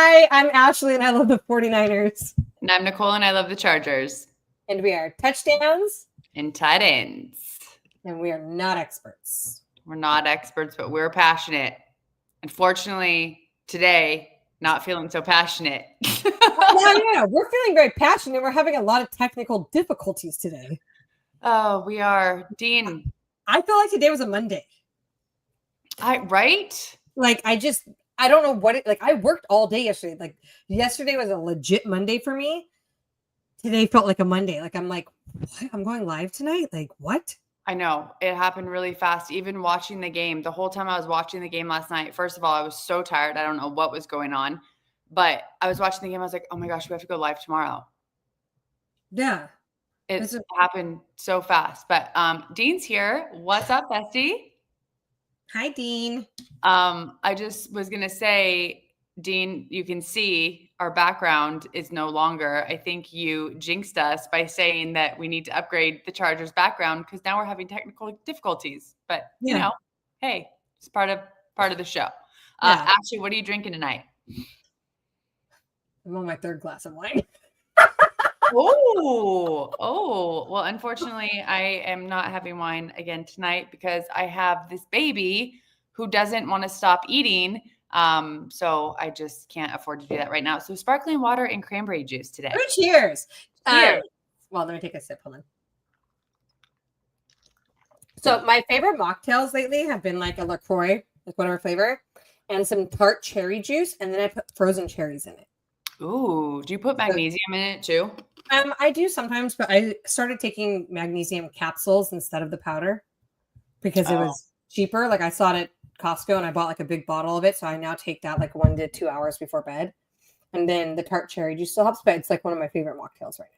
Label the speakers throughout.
Speaker 1: Hi, I'm Ashley and I love the 49ers.
Speaker 2: And I'm Nicole and I love the Chargers.
Speaker 1: And we are touchdowns
Speaker 2: and tight ends.
Speaker 1: And we are not experts.
Speaker 2: We're not experts, but we're passionate. Unfortunately, today, not feeling so passionate.
Speaker 1: Yeah, we're feeling very passionate. We're having a lot of technical difficulties today.
Speaker 2: Oh, we are. Dean.
Speaker 1: I feel like today was a Monday.
Speaker 2: Right?
Speaker 1: Like, I don't know what I worked all day yesterday. Like, yesterday was a legit Monday for me. Today felt like a Monday. Like, I'm like, what? I'm going live tonight? Like, what?
Speaker 2: I know. It happened really fast. Even watching the game, the whole time I was watching the game last night, first of all, I was so tired. I don't know what was going on. But I was watching the game. I was like, oh my gosh, we have to go live tomorrow.
Speaker 1: Yeah.
Speaker 2: It happened so fast. But Dean's here. What's up, bestie?
Speaker 1: Hi, Dean.
Speaker 2: I just was going to say, Dean, you can see our background is no longer. I think you jinxed us by saying that we need to upgrade the Chargers background because now we're having technical difficulties. But you know, hey, it's part of the show. Ashley, what are you drinking tonight?
Speaker 1: I'm on my third glass of wine.
Speaker 2: Well, unfortunately, I am not having wine again tonight because I have this baby who doesn't want to stop eating. So I just can't afford to do that right now. So sparkling water and cranberry juice today.
Speaker 1: Oh, cheers.
Speaker 2: Cheers.
Speaker 1: Well, let me take a sip. Hold on. So my favorite mocktails lately have been like a LaCroix, like whatever flavor, and some tart cherry juice, and then I put frozen cherries in it.
Speaker 2: Ooh, do you put magnesium in it too?
Speaker 1: I do sometimes, but I started taking magnesium capsules instead of the powder because it was cheaper. Like I saw it at Costco and I bought like a big bottle of it. So I now take that like 1 to 2 hours before bed. And then the tart cherry juice still helps, but it's like one of my favorite mocktails right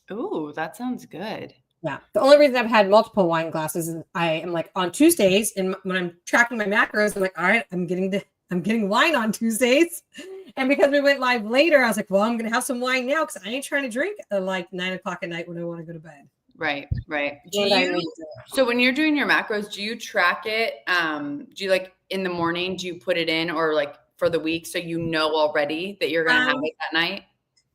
Speaker 1: now.
Speaker 2: Ooh, that sounds good.
Speaker 1: Yeah. The only reason I've had multiple wine glasses is I am like on Tuesdays, and when I'm tracking my macros, I'm like, all right, I'm getting wine on Tuesdays. And because we went live later, I was like, well, I'm going to have some wine now because I ain't trying to drink at like 9 o'clock at night when I want to go to bed.
Speaker 2: Right. So when you're doing your macros, do you track it? Do you like in the morning, do you put it in or like for the week so you know already that you're going to have it that night?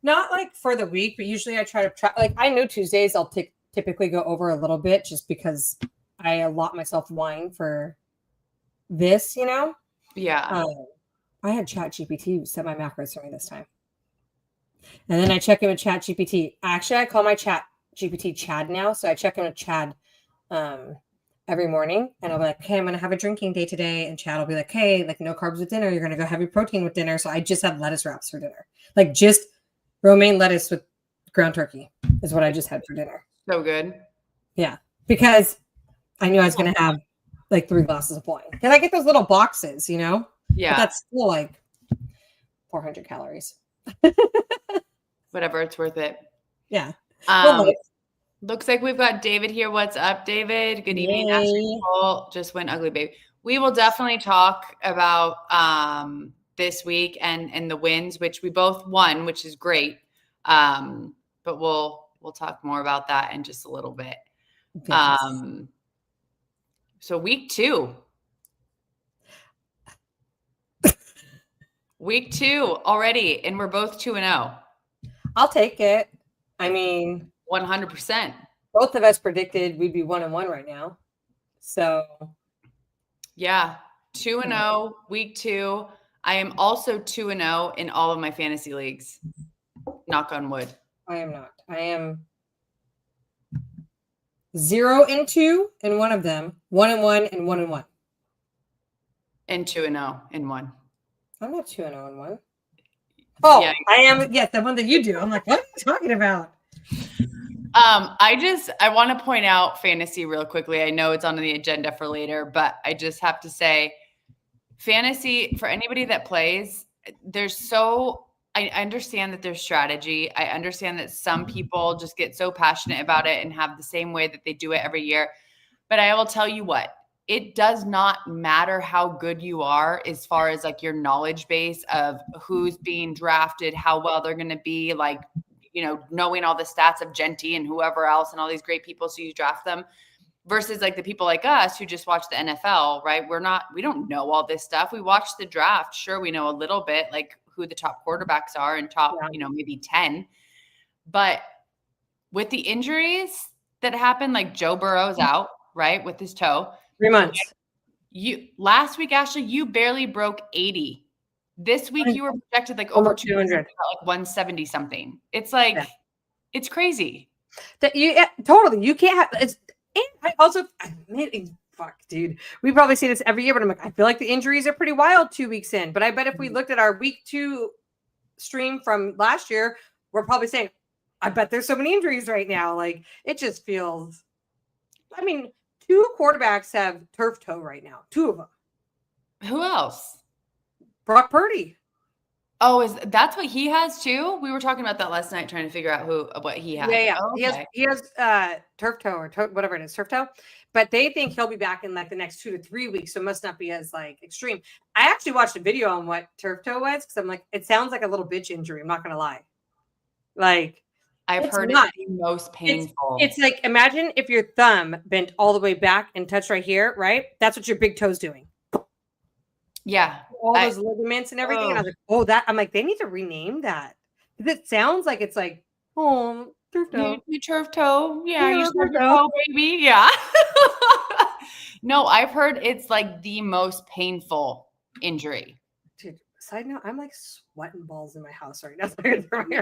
Speaker 1: Not like for the week, but usually I try to track. Like I know Tuesdays I'll typically go over a little bit just because I allot myself wine for this, you know?
Speaker 2: Yeah.
Speaker 1: I had ChatGPT set my macros for me this time. And then I check in with ChatGPT. Actually, I call my ChatGPT Chad now. So I check in with Chad every morning and I'll be like, hey, I'm going to have a drinking day today. And Chad will be like, hey, like no carbs with dinner. You're going to go have your protein with dinner. So I just had lettuce wraps for dinner. Like just romaine lettuce with ground turkey is what I just had for dinner.
Speaker 2: So good.
Speaker 1: Yeah. Because I knew I was going to have like 3 glasses of wine. And I get those little boxes, you know?
Speaker 2: Yeah.
Speaker 1: But that's still like 400 calories.
Speaker 2: Whatever, it's worth it.
Speaker 1: Yeah.
Speaker 2: Looks like we've got David here. What's up, David? Good evening. Ashley Nicole just went ugly, baby. We will definitely talk about this week and the wins, which we both won, which is great. But we'll talk more about that in just a little bit.
Speaker 1: Yes.
Speaker 2: So week 2. Week 2 already, and we're both 2-0.
Speaker 1: I'll take it. I mean,
Speaker 2: 100%.
Speaker 1: Both of us predicted we'd be 1-1 right now. So,
Speaker 2: yeah, 2-0 week 2. I am also 2-0 in all of my fantasy leagues. Knock on wood.
Speaker 1: I am not. I am 0-2 in one of them, 1-1 and 1-1.
Speaker 2: And 2-0 in one.
Speaker 1: I'm not 2-0 in one. Oh, yeah. I am. Yes, the one that you do. I'm like, what are you talking about?
Speaker 2: I want to point out fantasy real quickly. I know it's on the agenda for later, but I just have to say fantasy for anybody that plays, I understand that there's strategy. I understand that some people just get so passionate about it and have the same way that they do it every year. But I will tell you what, it does not matter how good you are as far as like your knowledge base of who's being drafted, how well they're going to be, like, you know, knowing all the stats of Genty and whoever else and all these great people. So you draft them versus like the people like us who just watch the NFL, right? We don't know all this stuff. We watch the draft. Sure, we know a little bit. Like, who the top quarterbacks are and top, maybe 10. But with the injuries that happen, like Joe Burrow's out, right, with his toe.
Speaker 1: 3 months.
Speaker 2: Last week, Ashley, you barely broke 80. This week you were projected like over 200, like 170 something. It's like, it's crazy.
Speaker 1: That totally, you can't have it's. And I also, fuck, dude, we probably see this every year, but I'm like, I feel like the injuries are pretty wild 2 weeks in. But I bet if we looked at our week 2 stream from last year, we're probably saying, I bet there's so many injuries right now. Like, it just feels. I mean, 2 quarterbacks have turf toe right now. 2 of them.
Speaker 2: Who else?
Speaker 1: Brock Purdy.
Speaker 2: Oh, that's what he has too? We were talking about that last night, trying to figure out what he has.
Speaker 1: Yeah.
Speaker 2: Oh, okay.
Speaker 1: He has turf toe or whatever it is, turf toe. But they think he'll be back in like the next 2 to 3 weeks, so it must not be as like extreme. I actually watched a video on what turf toe was because I'm like, it sounds like a little bitch injury. I'm not gonna lie. Like,
Speaker 2: I've heard it's the most painful.
Speaker 1: It's like, imagine if your thumb bent all the way back and touched right here, right? That's what your big toe's doing.
Speaker 2: Yeah.
Speaker 1: All those ligaments and everything. And I was like, I'm like, they need to rename that. It sounds like it's like, turf toe.
Speaker 2: Your turf toe. Yeah, you turf toe, baby. Yeah. No, I've heard it's like the most painful injury.
Speaker 1: Dude, side note, I'm like sweating balls in my house right now.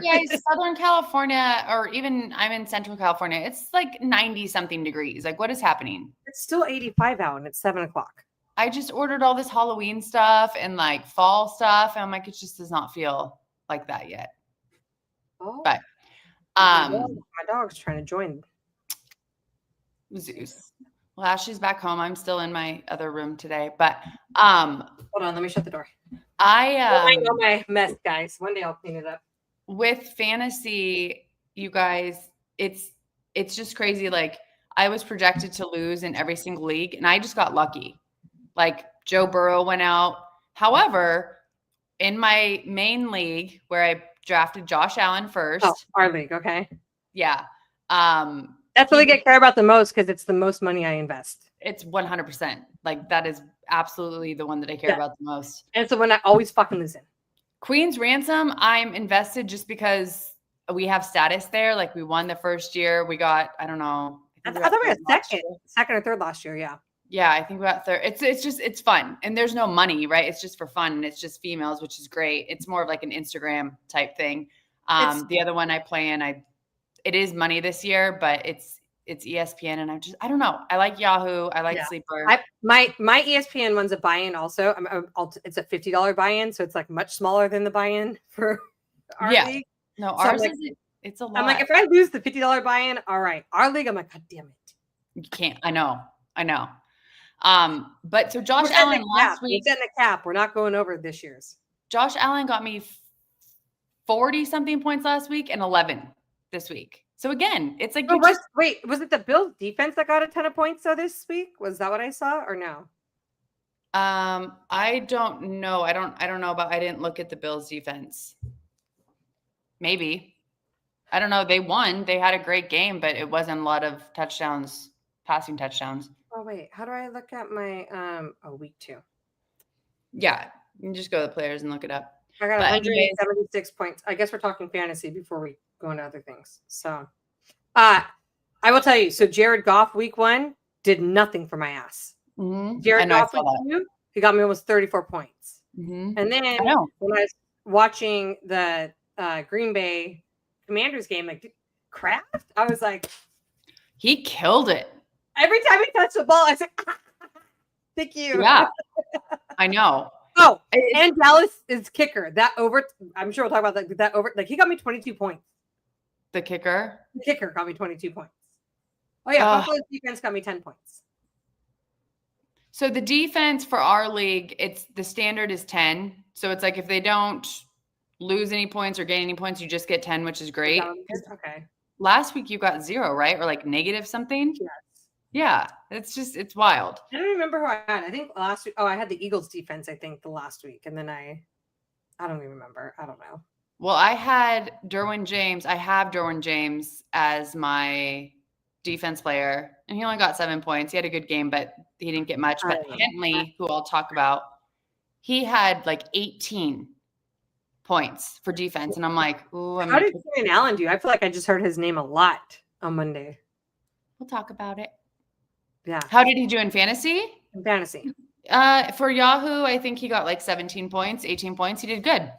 Speaker 2: Yeah, Southern California, or even I'm in Central California. It's like 90 something degrees. Like, what is happening?
Speaker 1: It's still 85 out and it's 7:00.
Speaker 2: I just ordered all this Halloween stuff and like fall stuff. And I'm like, it just does not feel like that yet.
Speaker 1: Oh,
Speaker 2: but
Speaker 1: my dog's trying to join.
Speaker 2: Zeus. Well, Ashley's back home. I'm still in my other room today, but
Speaker 1: hold on, let me shut the door. I know my mess, guys. One day I'll clean it up.
Speaker 2: With fantasy, you guys, it's just crazy. Like, I was projected to lose in every single league, and I just got lucky. Like, Joe Burrow went out. However, in my main league where I drafted Josh Allen first.
Speaker 1: Oh, our league, okay.
Speaker 2: Yeah.
Speaker 1: That's what I care about the most because it's the most money I invest.
Speaker 2: It's 100%. Like, that is absolutely the one that I care about the most.
Speaker 1: And it's the one I always fucking lose in.
Speaker 2: Queen's Ransom, I'm invested just because we have status there. Like, we won the first year. We got, I don't know.
Speaker 1: I thought we had second or third last year. Yeah.
Speaker 2: Yeah, I think we got third. It's fun. And there's no money, right? It's just for fun. And it's just females, which is great. It's more of like an Instagram type thing. The other one I play in, it is money this year, but it's ESPN. And I don't know. I like Yahoo. I like Sleeper.
Speaker 1: My ESPN one's a buy-in also. It's a $50 buy-in. So it's like much smaller than the buy-in for our league.
Speaker 2: No, ours it's a lot.
Speaker 1: I'm like, if I lose the $50 buy-in, all right. Our league, I'm like, God damn it.
Speaker 2: You can't. I know. But so Josh Allen last week.
Speaker 1: We're setting a cap. We're not going over this year's.
Speaker 2: Josh Allen got me 40 something points last week and 11 this week. So again, it's like,
Speaker 1: wait, was it the Bills defense that got a ton of points though this week? Was that what I saw or no?
Speaker 2: I don't know. I don't know I didn't look at the Bills defense. Maybe. I don't know. They won. They had a great game, but it wasn't a lot of touchdowns, passing touchdowns.
Speaker 1: Oh, wait. How do I look at my week 2?
Speaker 2: Yeah. You can just go to the players and look it up.
Speaker 1: I got 176 points. I guess we're talking fantasy before we go into other things. So I will tell you. So Jared Goff week 1 did nothing for my ass.
Speaker 2: Mm-hmm.
Speaker 1: Jared Goff week 2, he got me almost 34 points.
Speaker 2: Mm-hmm.
Speaker 1: And then when I was watching the Green Bay Commanders game, like Kraft, I was like,
Speaker 2: he killed it.
Speaker 1: Every time he touched the ball, I said, thank you.
Speaker 2: Yeah, I know.
Speaker 1: Oh, and Dallas is kicker. That over, I'm sure we'll talk about that over. Like, he got me 22 points.
Speaker 2: The kicker?
Speaker 1: The kicker got me 22 points. Oh, yeah. Buffalo's defense got me 10 points.
Speaker 2: So the defense for our league, the standard is 10. So it's like if they don't lose any points or gain any points, you just get 10, which is great.
Speaker 1: Okay.
Speaker 2: Last week you got 0, right? Or like negative something?
Speaker 1: Yes.
Speaker 2: Yeah. It's wild.
Speaker 1: I don't remember who I had. I think last week. Oh, I had the Eagles defense, I think, the last week. And then I don't even remember. I don't know.
Speaker 2: Well, I had Derwin James. I have Derwin James as my defense player. And he only got 7 points. He had a good game, but he didn't get much. But Hentley, who I'll talk about, he had like 18 points for defense. And I'm like, ooh,
Speaker 1: How did Keenan Allen do? I feel like I just heard his name a lot on Monday.
Speaker 2: we'll talk about it.
Speaker 1: Yeah.
Speaker 2: How did he do in fantasy?
Speaker 1: In fantasy.
Speaker 2: For Yahoo, I think he got like 17 points, 18 points. He did good.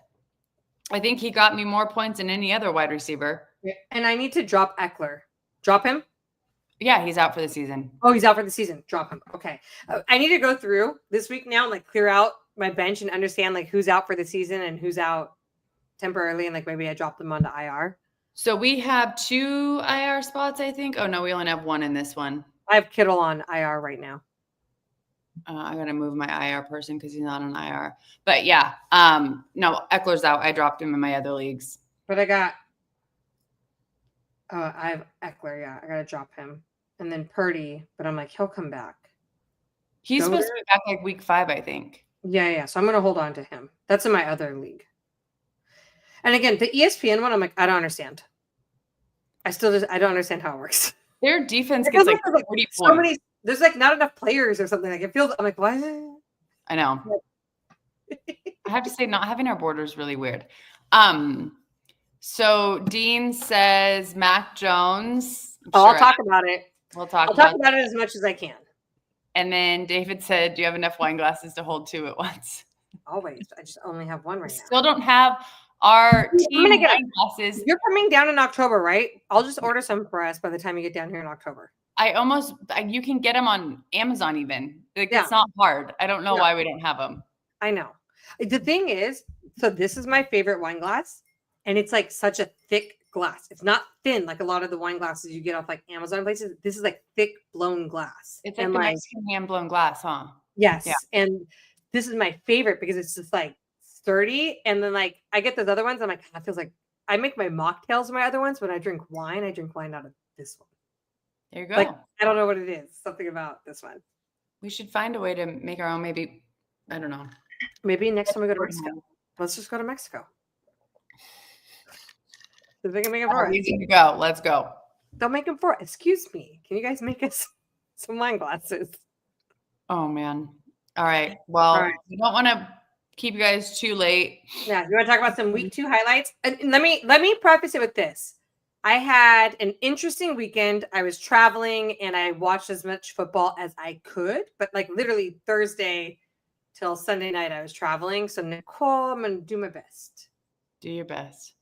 Speaker 2: I think he got me more points than any other wide receiver.
Speaker 1: And I need to drop Eckler. Drop him?
Speaker 2: Yeah, he's out for the season.
Speaker 1: Oh, he's out for the season. Drop him. Okay. I need to go through this week now and like clear out my bench and understand like who's out for the season and who's out temporarily. And like maybe I drop them onto IR.
Speaker 2: So we have 2 IR spots, I think. Oh, no, we only have 1 in this one.
Speaker 1: I have Kittle on IR right now.
Speaker 2: I got to move my IR person because he's not on IR. But yeah, no, Eckler's out. I dropped him in my other leagues.
Speaker 1: But I have Eckler. Yeah, I got to drop him. And then Purdy, but I'm like, he'll come back.
Speaker 2: He's supposed to be back like week 5, I think.
Speaker 1: Yeah. So I'm going to hold on to him. That's in my other league. And again, the ESPN one, I'm like, I don't understand. I don't understand how it works.
Speaker 2: Their defense gets like 40 points.
Speaker 1: So many, there's like not enough players or something. Like it feels, I'm like, what?
Speaker 2: I know. I have to say, not having our border is really weird. So Dean says Mac Jones.
Speaker 1: I'll talk about it.
Speaker 2: We'll talk
Speaker 1: about it as much as I can.
Speaker 2: And then David said, do you have enough wine glasses to hold 2 at once?
Speaker 1: Always. I just only have one right now.
Speaker 2: Still don't have our team wine glasses.
Speaker 1: You're coming down in October, right? I'll just order some for us by the time you get down here in October.
Speaker 2: You can get them on Amazon even. Like, it's not hard. I don't know why we don't have them.
Speaker 1: I know. The thing is, so this is my favorite wine glass, and it's like such a thick glass. It's not thin like a lot of the wine glasses you get off like Amazon places. This is like thick blown glass.
Speaker 2: It's like the Mexican hand blown glass, huh?
Speaker 1: Yes. Yeah. And this is my favorite because it's just like sturdy. And then like I get those other ones. I'm like, it feels like I make my mocktails in my other ones. When I drink wine out of this one.
Speaker 2: There you go.
Speaker 1: Like, I don't know what it is. Something about this one.
Speaker 2: We should find a way to make our own. Maybe, I don't know.
Speaker 1: Maybe next time we go to Mexico. Let's just go to Mexico. So they can make them for us.
Speaker 2: Easy to go. Let's go.
Speaker 1: They'll make them for us. Excuse me. Can you guys make us some wine glasses?
Speaker 2: Oh, man. All right. Well, we don't want to keep you guys too late.
Speaker 1: Yeah. You want to talk about some week 2 highlights? And let me preface it with this. I had an interesting weekend. I was traveling and I watched as much football as I could, but like literally Thursday till Sunday night, I was traveling. So Nicole, I'm going to do my best.
Speaker 2: Do your best.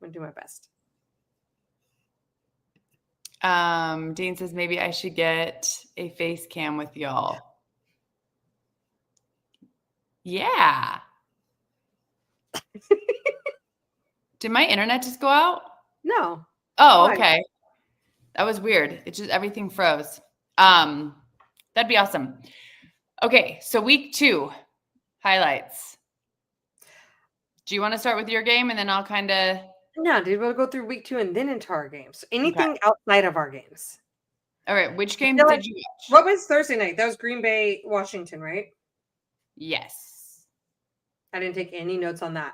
Speaker 1: I'm going to do my best.
Speaker 2: Dean says maybe I should get a face cam with y'all. Yeah. Did my internet just go out?
Speaker 1: No.
Speaker 2: Oh, okay. That was weird. It just everything froze. That'd be awesome. Okay, so week 2 highlights. Do you want to start with your game and then I'll kind of
Speaker 1: No, dude, we'll go through week 2 and then into our games. So anything outside of our games.
Speaker 2: All right, which game did you watch?
Speaker 1: What was Thursday night? That was Green Bay, Washington, right?
Speaker 2: Yes.
Speaker 1: I didn't take any notes on that.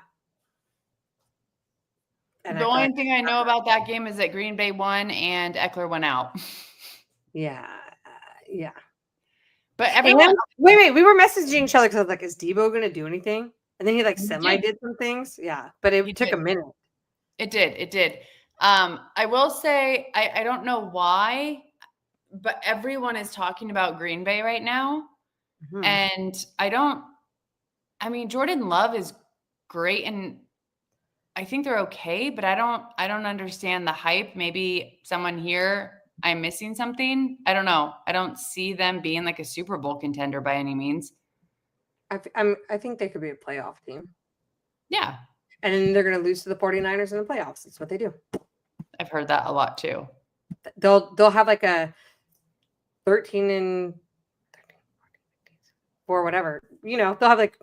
Speaker 2: And the only thing I know about that game is that Green Bay won and Eckler went out.
Speaker 1: Yeah.
Speaker 2: But everyone.
Speaker 1: Wait. We were messaging each other because I was like, is Debo going to do anything? And then he like did some things. Yeah. But it took a minute.
Speaker 2: It did. I will say, I don't know why, but everyone is talking about Green Bay right now. Mm-hmm. And Jordan Love is great and I think they're okay, but I don't understand the hype. Maybe someone here, I'm missing something. I don't know. I don't see them being like a Super Bowl contender by any means.
Speaker 1: I think they could be a playoff team.
Speaker 2: Yeah.
Speaker 1: And then they're going to lose to the 49ers in the playoffs. That's what they do.
Speaker 2: I've heard that a lot too.
Speaker 1: They'll have like a 13 or whatever. You know, they'll have like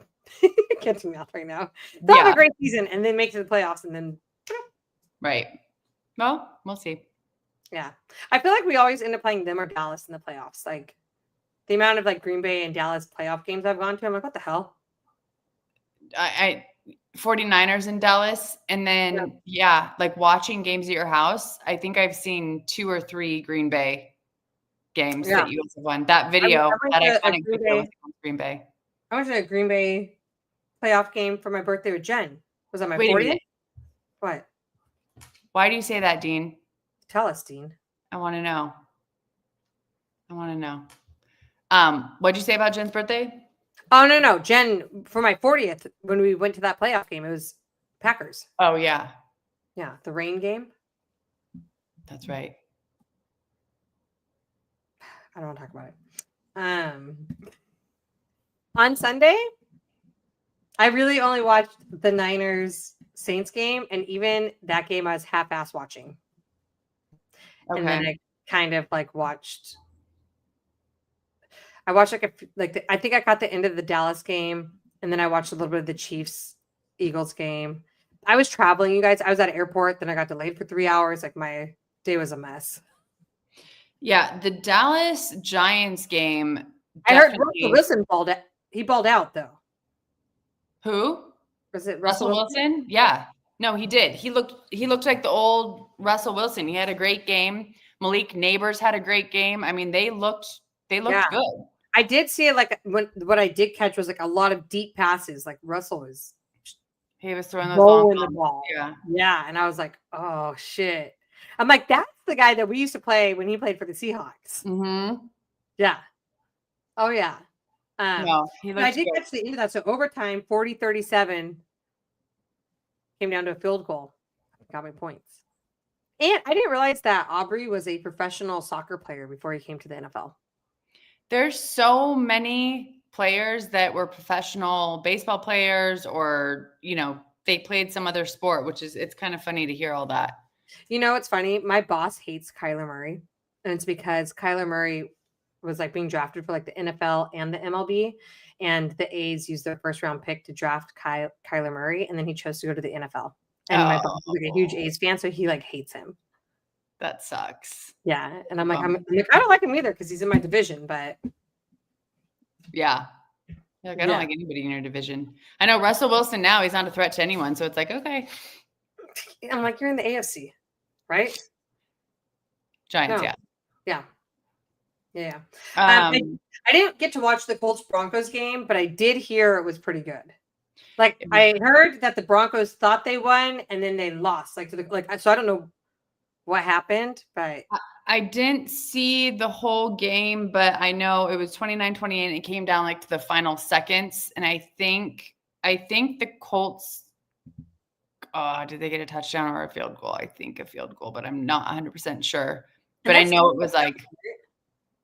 Speaker 1: can't do math right now. They'll have a great season and then make it to the playoffs and then
Speaker 2: right. Well, we'll see.
Speaker 1: Yeah. I feel like we always end up playing them or Dallas in the playoffs. Like the amount of like Green Bay and Dallas playoff games I've gone to, I'm like, what the hell?
Speaker 2: 49ers in Dallas. And then, like watching games at your house, I think I've seen 2 or 3 Green Bay games that you guys have won. That video, that iconic video was Green Bay.
Speaker 1: I went to a Green Bay playoff game for my birthday with Jen. Was that my
Speaker 2: Wait a
Speaker 1: 40th?
Speaker 2: minute.
Speaker 1: What?
Speaker 2: Why do you say that, Dean?
Speaker 1: Tell us, Dean.
Speaker 2: I want to know. What'd you say about Jen's birthday?
Speaker 1: Oh, no. Jen, for my 40th, when we went to that playoff game, it was Packers.
Speaker 2: Oh, yeah.
Speaker 1: Yeah, the rain game.
Speaker 2: That's right.
Speaker 1: I don't want to talk about it. On Sunday, I really only watched the Niners Saints game, and even that game I was half-ass watching.
Speaker 2: Okay.
Speaker 1: And then I kind of like watched. I watched I think I caught the end of the Dallas game, and then I watched a little bit of the Chiefs Eagles game. I was traveling, you guys. I was at an airport, then I got delayed for 3 hours. Like my day was a mess.
Speaker 2: Yeah, the Dallas Giants game.
Speaker 1: I heard
Speaker 2: Definitely.
Speaker 1: Russell Wilson balled out. He balled out though.
Speaker 2: Who?
Speaker 1: Was it
Speaker 2: Russell Wilson? Yeah. No, he did. He looked like the old Russell Wilson. He had a great game. Malik Neighbors had a great game. I mean, they looked
Speaker 1: Yeah.
Speaker 2: good.
Speaker 1: I did see it like what I did catch was like a lot of deep passes. Like Russell was
Speaker 2: He was throwing those
Speaker 1: rolling
Speaker 2: long
Speaker 1: the ball.
Speaker 2: Yeah.
Speaker 1: Yeah. And I was like, oh shit. I'm like, that's the guy that we used to play when he played for the Seahawks.
Speaker 2: Mm-hmm.
Speaker 1: Yeah. Oh yeah.
Speaker 2: No, he looked
Speaker 1: I did
Speaker 2: good.
Speaker 1: catch the end of that. So overtime, 40-37 came down to a field goal. Got my points. And I didn't realize that Aubrey was a professional soccer player before he came to the NFL.
Speaker 2: There's so many players that were professional baseball players or, they played some other sport, it's kind of funny to hear all that.
Speaker 1: You know, it's funny. My boss hates Kyler Murray. And it's because Kyler Murray was like being drafted for like the NFL and the MLB. And the A's used their first round pick to draft Kyler Murray. And then he chose to go to the NFL. And my boss is like a huge A's fan. So he like hates him.
Speaker 2: That sucks.
Speaker 1: Yeah. And I'm like, I don't like him either because he's in my division. But
Speaker 2: yeah. I don't like anybody in your division. I know Russell Wilson now, he's not a threat to anyone. So it's like, okay.
Speaker 1: I'm like, you're in the AFC, right?
Speaker 2: Giants,
Speaker 1: no. Yeah.
Speaker 2: I
Speaker 1: didn't get to watch the Colts Broncos game, but I did hear it was pretty good. Like I heard that the Broncos thought they won and then they lost. So I don't know what happened, but
Speaker 2: I didn't see the whole game, but I know it was 29-28 and it came down like to the final seconds. And I think the Colts, did they get a touchdown or a field goal? I think a field goal, but I'm not 100% sure. But I know it was like,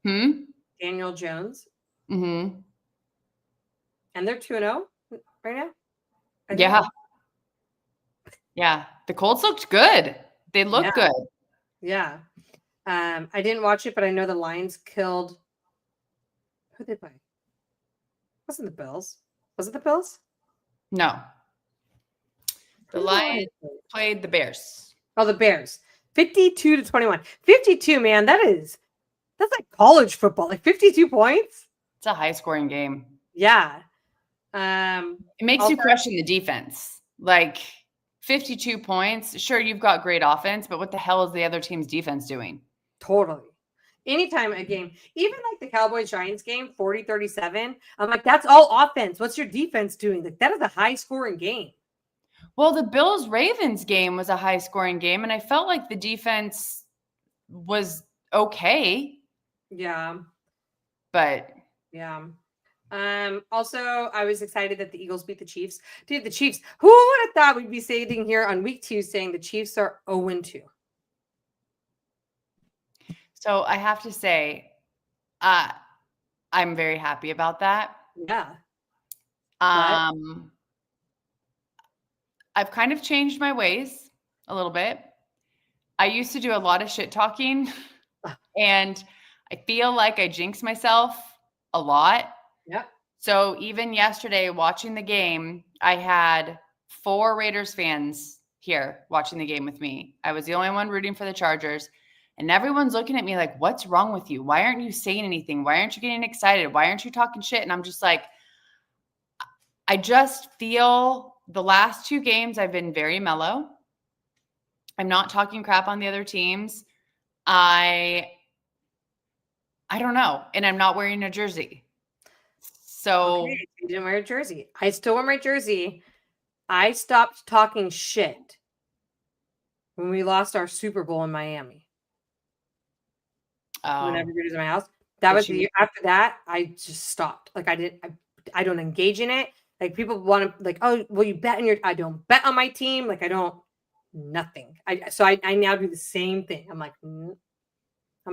Speaker 1: Daniel Jones.
Speaker 2: Mm-hmm.
Speaker 1: And they're 2-0 right now.
Speaker 2: Yeah. Yeah. The Colts looked good. They looked good.
Speaker 1: Yeah. I didn't watch it, but I know the Lions killed. Who did they play? Wasn't the Bills? Was it the Bills?
Speaker 2: No. The Lions played the Bears.
Speaker 1: Oh, the Bears. 52-21. 52, man. That's like college football. Like 52 points.
Speaker 2: It's a high scoring game.
Speaker 1: Yeah.
Speaker 2: It makes you question the defense. Like 52 points. Sure, you've got great offense, but what the hell is the other team's defense doing?
Speaker 1: Totally. Anytime a game, even like the Cowboys Giants game, 40-37, I'm like, that's all offense. What's your defense doing? Like that is a high scoring game.
Speaker 2: Well, the Bills Ravens game was a high scoring game, and I felt like the defense was okay.
Speaker 1: Yeah.
Speaker 2: But
Speaker 1: yeah. Also, I was excited that the Eagles beat the Chiefs. Dude, the Chiefs. Who would have thought we'd be sitting here on week 2 saying the Chiefs are 0-2?
Speaker 2: So I have to say, I'm very happy about that.
Speaker 1: Yeah.
Speaker 2: I've kind of changed my ways a little bit. I used to do a lot of shit talking, and I feel like I jinx myself a lot.
Speaker 1: Yeah.
Speaker 2: So even yesterday watching the game, I had 4 Raiders fans here watching the game with me. I was the only one rooting for the Chargers, and everyone's looking at me like, what's wrong with you? Why aren't you saying anything? Why aren't you getting excited? Why aren't you talking shit? And I'm just like, I just feel the last 2 games I've been very mellow. I'm not talking crap on the other teams. I don't know. And I'm not wearing a jersey. So
Speaker 1: okay, you didn't wear a jersey. I still wear my jersey. I stopped talking shit when we lost our Super Bowl in Miami.
Speaker 2: Oh,
Speaker 1: When everybody was in my house. That was the year after that, I just stopped. Like I don't engage in it. Like people want to like, oh, well, you bet on I don't bet on my team. Like I don't nothing. I now do the same thing. I'm like,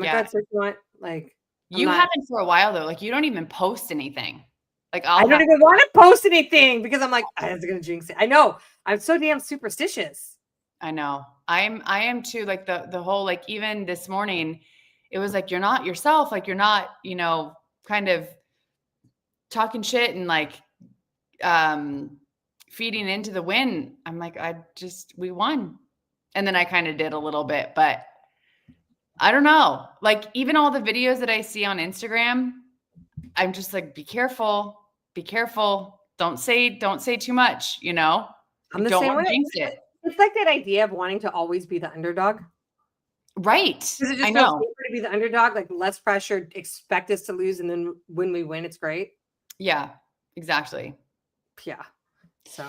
Speaker 1: that's what you want. Like
Speaker 2: you haven't for a while though. Like you don't even post anything. Like
Speaker 1: I don't even want to post anything because I'm like, I was gonna jinx it. I know. I'm so damn superstitious.
Speaker 2: I know. I am too. Like the whole, like, even this morning, it was like, you're not yourself. Like you're not, kind of talking shit and like feeding into the win. I'm like, we won. And then I kind of did a little bit, but I don't know. Like even all the videos that I see on Instagram, I'm just like, be careful. Be careful. Don't say too much,
Speaker 1: I'm the
Speaker 2: don't
Speaker 1: same way.
Speaker 2: Jinx it.
Speaker 1: It's like that idea of wanting to always be the underdog.
Speaker 2: Right.
Speaker 1: Because it just feels safer to be the underdog, like less pressure, expect us to lose, and then when we win, it's great.
Speaker 2: Yeah, exactly.
Speaker 1: Yeah. So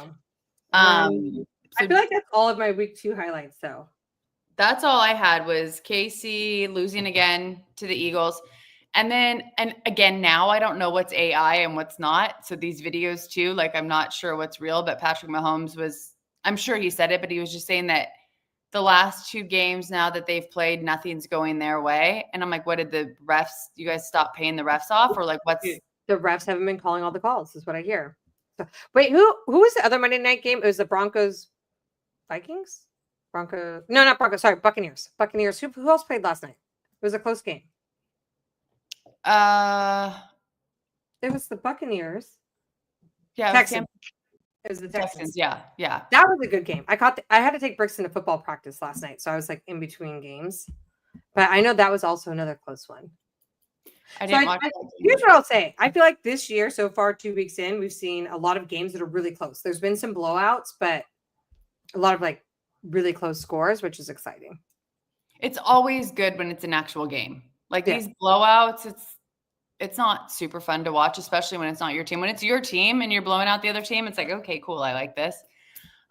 Speaker 1: I feel like that's all of my week 2 highlights, though.
Speaker 2: That's all I had was KC losing again to the Eagles. And again, now I don't know what's AI and what's not. So these videos too, like I'm not sure what's real, but Patrick Mahomes I'm sure he said it, but he was just saying that the last 2 games now that they've played, nothing's going their way. And I'm like, what did the refs, you guys stop paying the refs off? Or like what's
Speaker 1: the refs haven't been calling all the calls, is what I hear. So, wait, who was the other Monday night game? It was the Broncos Vikings? No, not Broncos, sorry, Buccaneers. Buccaneers. Who else played last night? It was a close game. It was the Buccaneers.
Speaker 2: Yeah,
Speaker 1: Texans. It was the Texans.
Speaker 2: Yeah.
Speaker 1: That was a good game. I had to take Brixton to football practice last night, so I was like in between games. But I know that was also another close one.
Speaker 2: I didn't watch.
Speaker 1: Here's what I'll say. I feel like this year, so far, 2 weeks in, we've seen a lot of games that are really close. There's been some blowouts, but a lot of like really close scores, which is exciting.
Speaker 2: It's always good when it's an actual game. Like these blowouts, it's not super fun to watch, especially when it's not your team. When it's your team and you're blowing out the other team, it's like, okay, cool, I like this.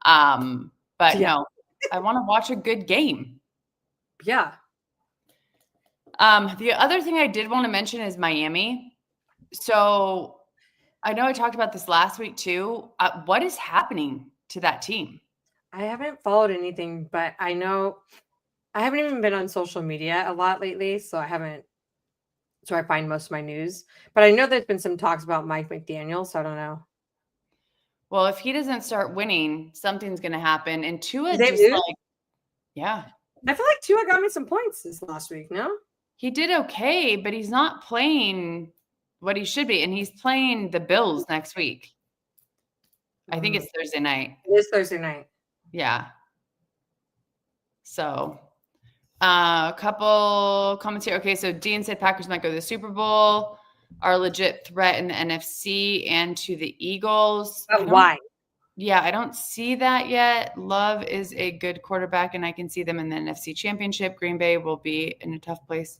Speaker 2: But no, I want to watch a good game.
Speaker 1: Yeah.
Speaker 2: The other thing I did want to mention is Miami. So I know I talked about this last week too. What is happening to that team?
Speaker 1: I haven't followed anything, but I know I haven't even been on social media a lot lately, so I find most of my news. But I know there's been some talks about Mike McDaniel, so I don't know.
Speaker 2: Well, if he doesn't start winning, something's going to happen. And Tua
Speaker 1: just
Speaker 2: like, yeah.
Speaker 1: I feel like Tua got me some points this last week, no?
Speaker 2: He did okay, but he's not playing what he should be. And he's playing the Bills next week. I think it's Thursday night.
Speaker 1: It is Thursday night.
Speaker 2: Yeah. So a couple comments here. Okay, so Dean said Packers might go to the Super Bowl, are a legit threat in the NFC and to the Eagles.
Speaker 1: Why?
Speaker 2: Yeah, I don't see that yet. Love is a good quarterback, and I can see them in the NFC Championship. Green Bay will be in a tough place.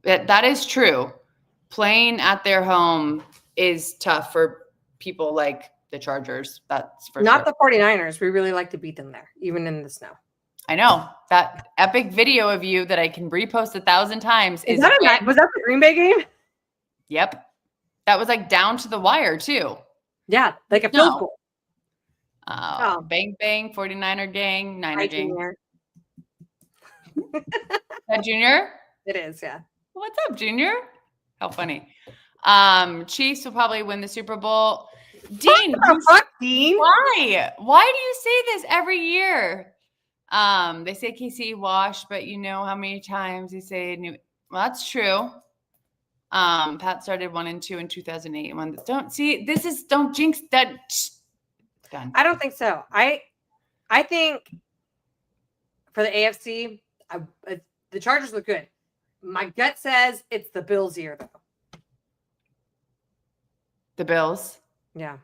Speaker 2: That is true. Playing at their home is tough for people like the Chargers. That's for
Speaker 1: Not the 49ers. We really like to beat them there, even in the snow.
Speaker 2: I know. That epic video of you that I can repost 1,000 times.
Speaker 1: Was that the Green Bay game?
Speaker 2: Yep. That was like down to the wire too.
Speaker 1: Yeah, like a field goal.
Speaker 2: Bang, bang, 49er gang, Niner gang. That Junior?
Speaker 1: It is, yeah.
Speaker 2: What's up, Junior? How funny. Chiefs will probably win the Super Bowl. Dean,
Speaker 1: Dean.
Speaker 2: Why? Why do you say this every year? They say KC wash, but you know how many times they say Well, that's true. Pat started 1-2 in 2008. Don't jinx that. Done.
Speaker 1: I don't think so. I think for the AFC, the Chargers look good. My gut says it's the Bills' year, though.
Speaker 2: The Bills?
Speaker 1: Yeah.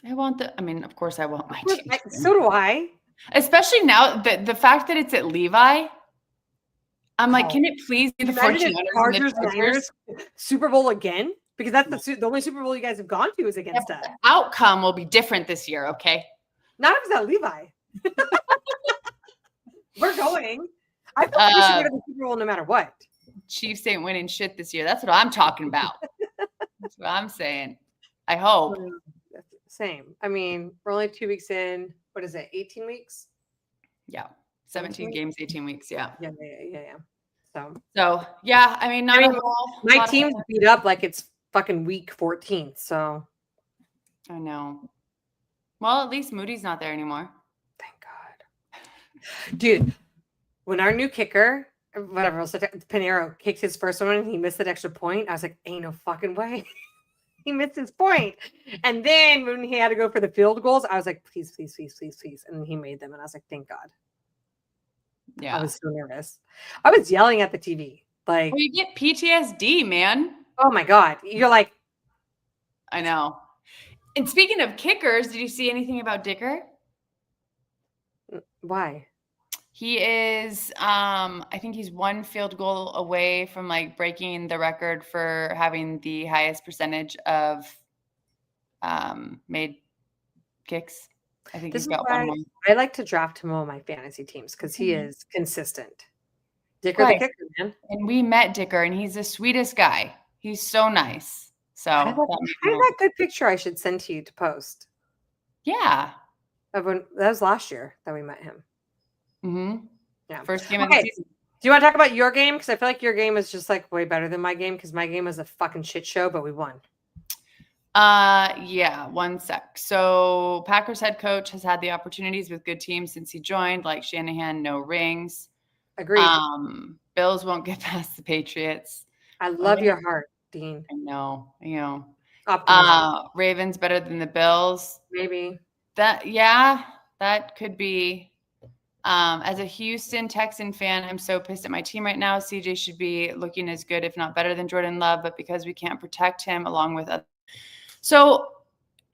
Speaker 2: Of course I want my team.
Speaker 1: So do I. Especially
Speaker 2: now, the fact that it's at Levi, I'm like, can it please be the 49ers
Speaker 1: Super Bowl again? Because that's the only Super Bowl you guys have gone to is against us.
Speaker 2: The outcome will be different this year, okay?
Speaker 1: Not if it's at Levi. We're going. I feel like we should go to the Super Bowl no matter what.
Speaker 2: Chiefs ain't winning shit this year. That's what I'm talking about. That's what I'm saying. I hope.
Speaker 1: Same. I mean, we're only 2 weeks in. What is it? 18 weeks?
Speaker 2: Yeah. 17 games, 18 weeks. Yeah.
Speaker 1: Yeah.
Speaker 2: So yeah, I mean, not a whole.
Speaker 1: My team's beat up like it's fucking week 14. So
Speaker 2: I know. Well, at least Moody's not there anymore.
Speaker 1: Thank God. Dude, when our new kicker, whatever, Pinheiro kicked his first one and he missed that extra point, I was like, ain't no fucking way. He missed his point. And then when he had to go for the field goals, I was like, please. And he made them. And I was like, thank God.
Speaker 2: Yeah.
Speaker 1: I was so nervous. I was yelling at the TV. Like,
Speaker 2: well, you get PTSD, man.
Speaker 1: Oh my God. You're like,
Speaker 2: I know. And speaking of kickers, did you see anything about Dicker?
Speaker 1: Why?
Speaker 2: He is, I think he's one field goal away from like breaking the record for having the highest percentage of made kicks. I think he's got one more.
Speaker 1: I like to draft him on my fantasy teams because he is consistent. Dicker the kicker, man.
Speaker 2: And we met Dicker, and he's the sweetest guy. He's so nice. So
Speaker 1: I have that good picture I should send to you to post.
Speaker 2: Yeah.
Speaker 1: That was last year that we met him.
Speaker 2: Mm-hmm.
Speaker 1: Yeah.
Speaker 2: First game of the season.
Speaker 1: Do you want to talk about your game? Because I feel like your game is just like way better than my game because my game was a fucking shit show, but we won.
Speaker 2: Yeah, one sec. So Packers head coach has had the opportunities with good teams since he joined, like Shanahan, no rings.
Speaker 1: Agreed.
Speaker 2: Bills won't get past the Patriots.
Speaker 1: I love your heart, Dean.
Speaker 2: I know.
Speaker 1: Optimism.
Speaker 2: Ravens better than the Bills.
Speaker 1: Maybe.
Speaker 2: That could be. As a Houston Texan fan, I'm so pissed at my team right now. CJ should be looking as good, if not better than Jordan Love, but because we can't protect him along with others. So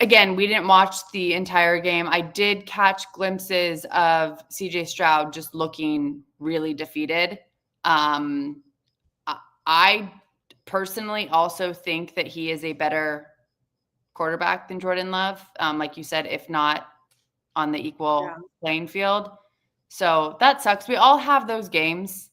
Speaker 2: again, we didn't watch the entire game. I did catch glimpses of CJ Stroud just looking really defeated. I personally also think that he is a better quarterback than Jordan Love. Like you said, if not on the equal playing field. So that sucks. We all have those games.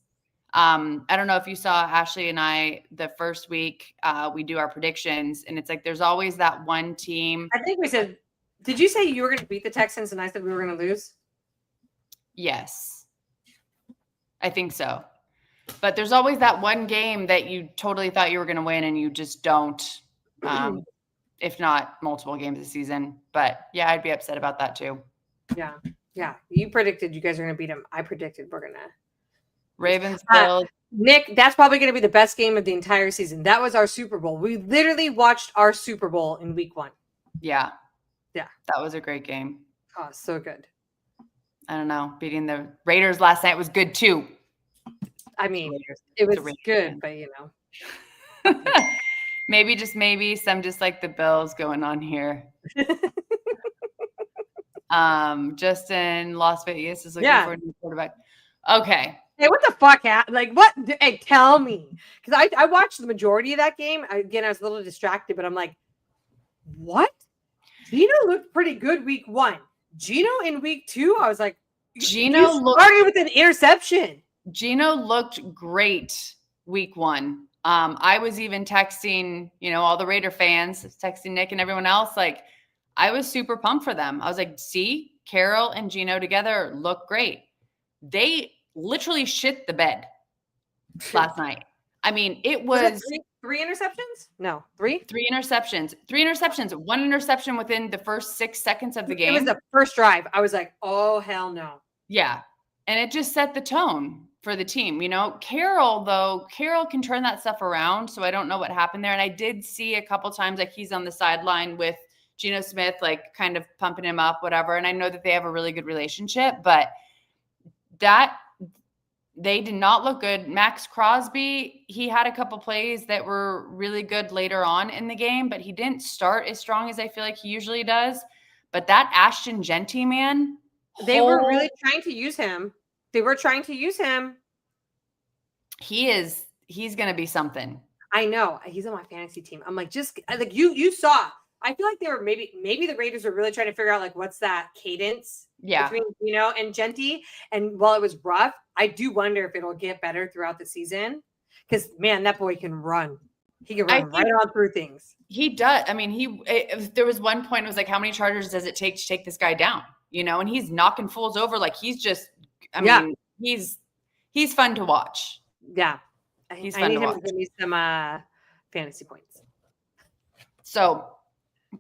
Speaker 2: I don't know if you saw Ashley and I the first week we do our predictions, and it's like there's always that one team.
Speaker 1: I think we said, did you say you were going to beat the Texans and I said we were going to lose?
Speaker 2: Yes, I think so. But there's always that one game that you totally thought you were going to win and you just don't, if not multiple games this season. But yeah, I'd be upset about that too.
Speaker 1: Yeah. You predicted you guys are going to beat them. I predicted we're going to.
Speaker 2: Ravens, Bills.
Speaker 1: Nick, that's probably going to be the best game of the entire season. That was our Super Bowl. We literally watched our Super Bowl in week 1.
Speaker 2: Yeah. That was a great game.
Speaker 1: Oh, so good.
Speaker 2: I don't know. Beating the Raiders last night was good too.
Speaker 1: I mean, it was good, but you know.
Speaker 2: maybe some just like the Bills going on here. Justin Las Vegas is looking for a new quarterback. Okay.
Speaker 1: Hey, what the fuck? Like, what? Hey, tell me. Because I watched the majority of that game. Again, I was a little distracted, but I'm like, what? Gino looked pretty good week 1. Gino in week 2, I was like,
Speaker 2: Gino
Speaker 1: started with an interception.
Speaker 2: Gino looked great week 1. I was even texting, all the Raider fans, texting Nick and everyone else. Like, I was super pumped for them. I was like, see, Carroll and Gino together look great. They literally shit the bed last night. I mean, it was
Speaker 1: three interceptions? No, 3?
Speaker 2: 3 interceptions. 3 interceptions. 1 interception within the first 6 seconds of the game.
Speaker 1: It was the first drive. I was like, oh, hell no.
Speaker 2: Yeah. And it just set the tone for the team. Carroll can turn that stuff around. So I don't know what happened there. And I did see a couple times like he's on the sideline with Geno Smith, like kind of pumping him up, whatever. And I know that they have a really good relationship, but they did not look good. Max Crosby, he had a couple plays that were really good later on in the game, but he didn't start as strong as I feel like he usually does. But that Ashton Genty, man.
Speaker 1: They were really trying to use him. He's
Speaker 2: going to be something.
Speaker 1: I know. He's on my fantasy team. I'm like, just like you saw. I feel like they were maybe the Raiders were really trying to figure out like what's that cadence between Geno and Genty. And while it was rough, I do wonder if it'll get better throughout the season. Because man, that boy can run. He can run right on through things.
Speaker 2: He does. I mean, there was one point, it was like, how many charges does it take to take this guy down? And he's knocking fools over. Like he's just, I mean, he's fun to watch.
Speaker 1: Yeah.
Speaker 2: He's
Speaker 1: I
Speaker 2: fun
Speaker 1: need
Speaker 2: to
Speaker 1: him
Speaker 2: watch.
Speaker 1: to give me some fantasy points.
Speaker 2: So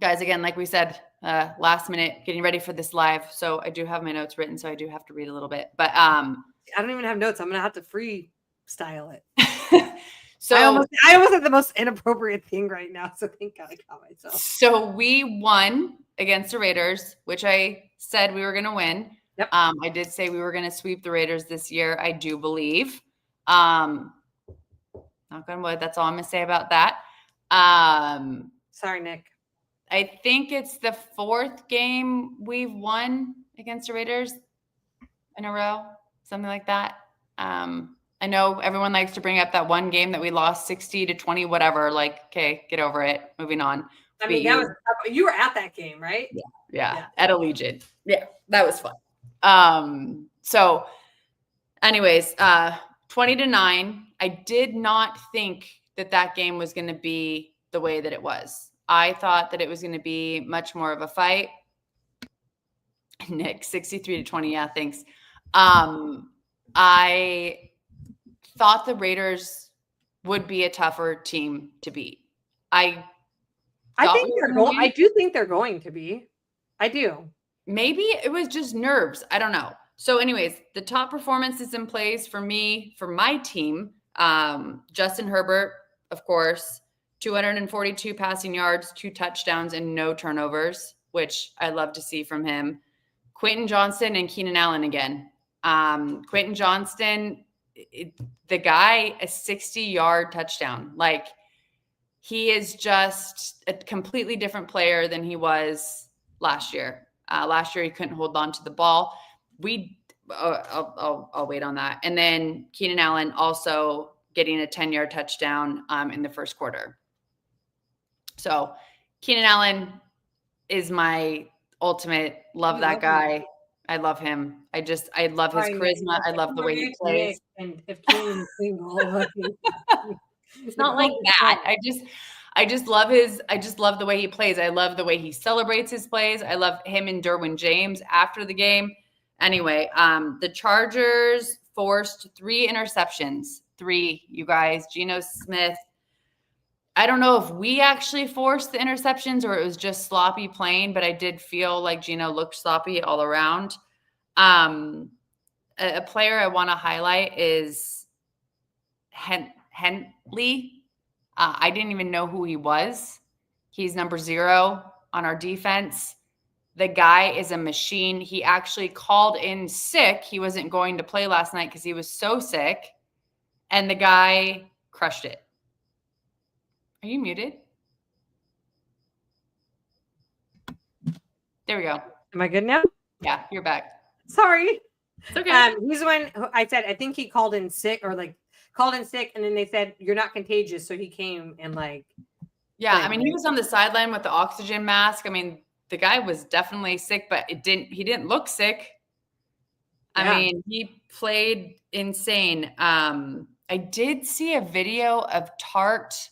Speaker 2: guys, again, like we said, last minute getting ready for this live. So I do have my notes written, so I do have to read a little bit, but
Speaker 1: I don't even have notes. I'm going to have to freestyle it.
Speaker 2: So
Speaker 1: I almost have the most inappropriate thing right now. So thank God I caught myself.
Speaker 2: So we won against the Raiders, which I said we were going to win.
Speaker 1: Yep.
Speaker 2: I did say we were going to sweep the Raiders this year. I do believe. Knock on wood. That's all I'm going to say about that.
Speaker 1: Sorry, Nick.
Speaker 2: I think it's the 4th game we've won against the Raiders in a row, something like that. I know everyone likes to bring up that one game that we lost 60-20, whatever. Like, okay, get over it. Moving on.
Speaker 1: I mean, you were at that game, right?
Speaker 2: Yeah. At Allegiant. Yeah, that was fun. So anyways, 20-9. I did not think that game was going to be the way that it was. I thought that it was going to be much more of a fight. Nick, 63-20. Yeah, thanks. I thought the Raiders would be a tougher team to beat. I
Speaker 1: do think they're going to be. I do.
Speaker 2: Maybe it was just nerves. I don't know. So anyways, the top performances in plays for me, for my team, Justin Herbert, of course, 242 passing yards, 2 touchdowns, and no turnovers, which I love to see from him. Quentin Johnston and Keenan Allen again. Quentin Johnston, the guy, a 60-yard touchdown. Like, he is just a completely different player than he was last year. Last year, he couldn't hold on to the ball. I'll wait on that. And then Keenan Allen also getting a 10-yard touchdown in the first quarter. So Keenan Allen is my ultimate. Love that guy. Him. I love him. I love his charisma. I love the way he plays.
Speaker 1: And if Keenan is single,
Speaker 2: it's not like that. I just love the way he plays. I love the way he celebrates his plays. I love him and Derwin James after the game. Anyway, the Chargers forced 3 interceptions. 3, you guys. Geno Smith. I don't know if we actually forced the interceptions or it was just sloppy playing, but I did feel like Geno looked sloppy all around. A player I want to highlight is Henley. I didn't even know who he was. He's number 0 on our defense. The guy is a machine. He actually called in sick. He wasn't going to play last night because he was so sick. And the guy crushed it. Are you muted? There we go.
Speaker 1: Am I good now?
Speaker 2: Yeah, you're back.
Speaker 1: Sorry.
Speaker 2: It's okay.
Speaker 1: He's the one I said, I think he called in sick, and then they said, you're not contagious. So he came and
Speaker 2: yeah, I mean, he was on the sideline with the oxygen mask. I mean, the guy was definitely sick, but he didn't look sick. Yeah. I mean, he played insane. I did see a video of Tart,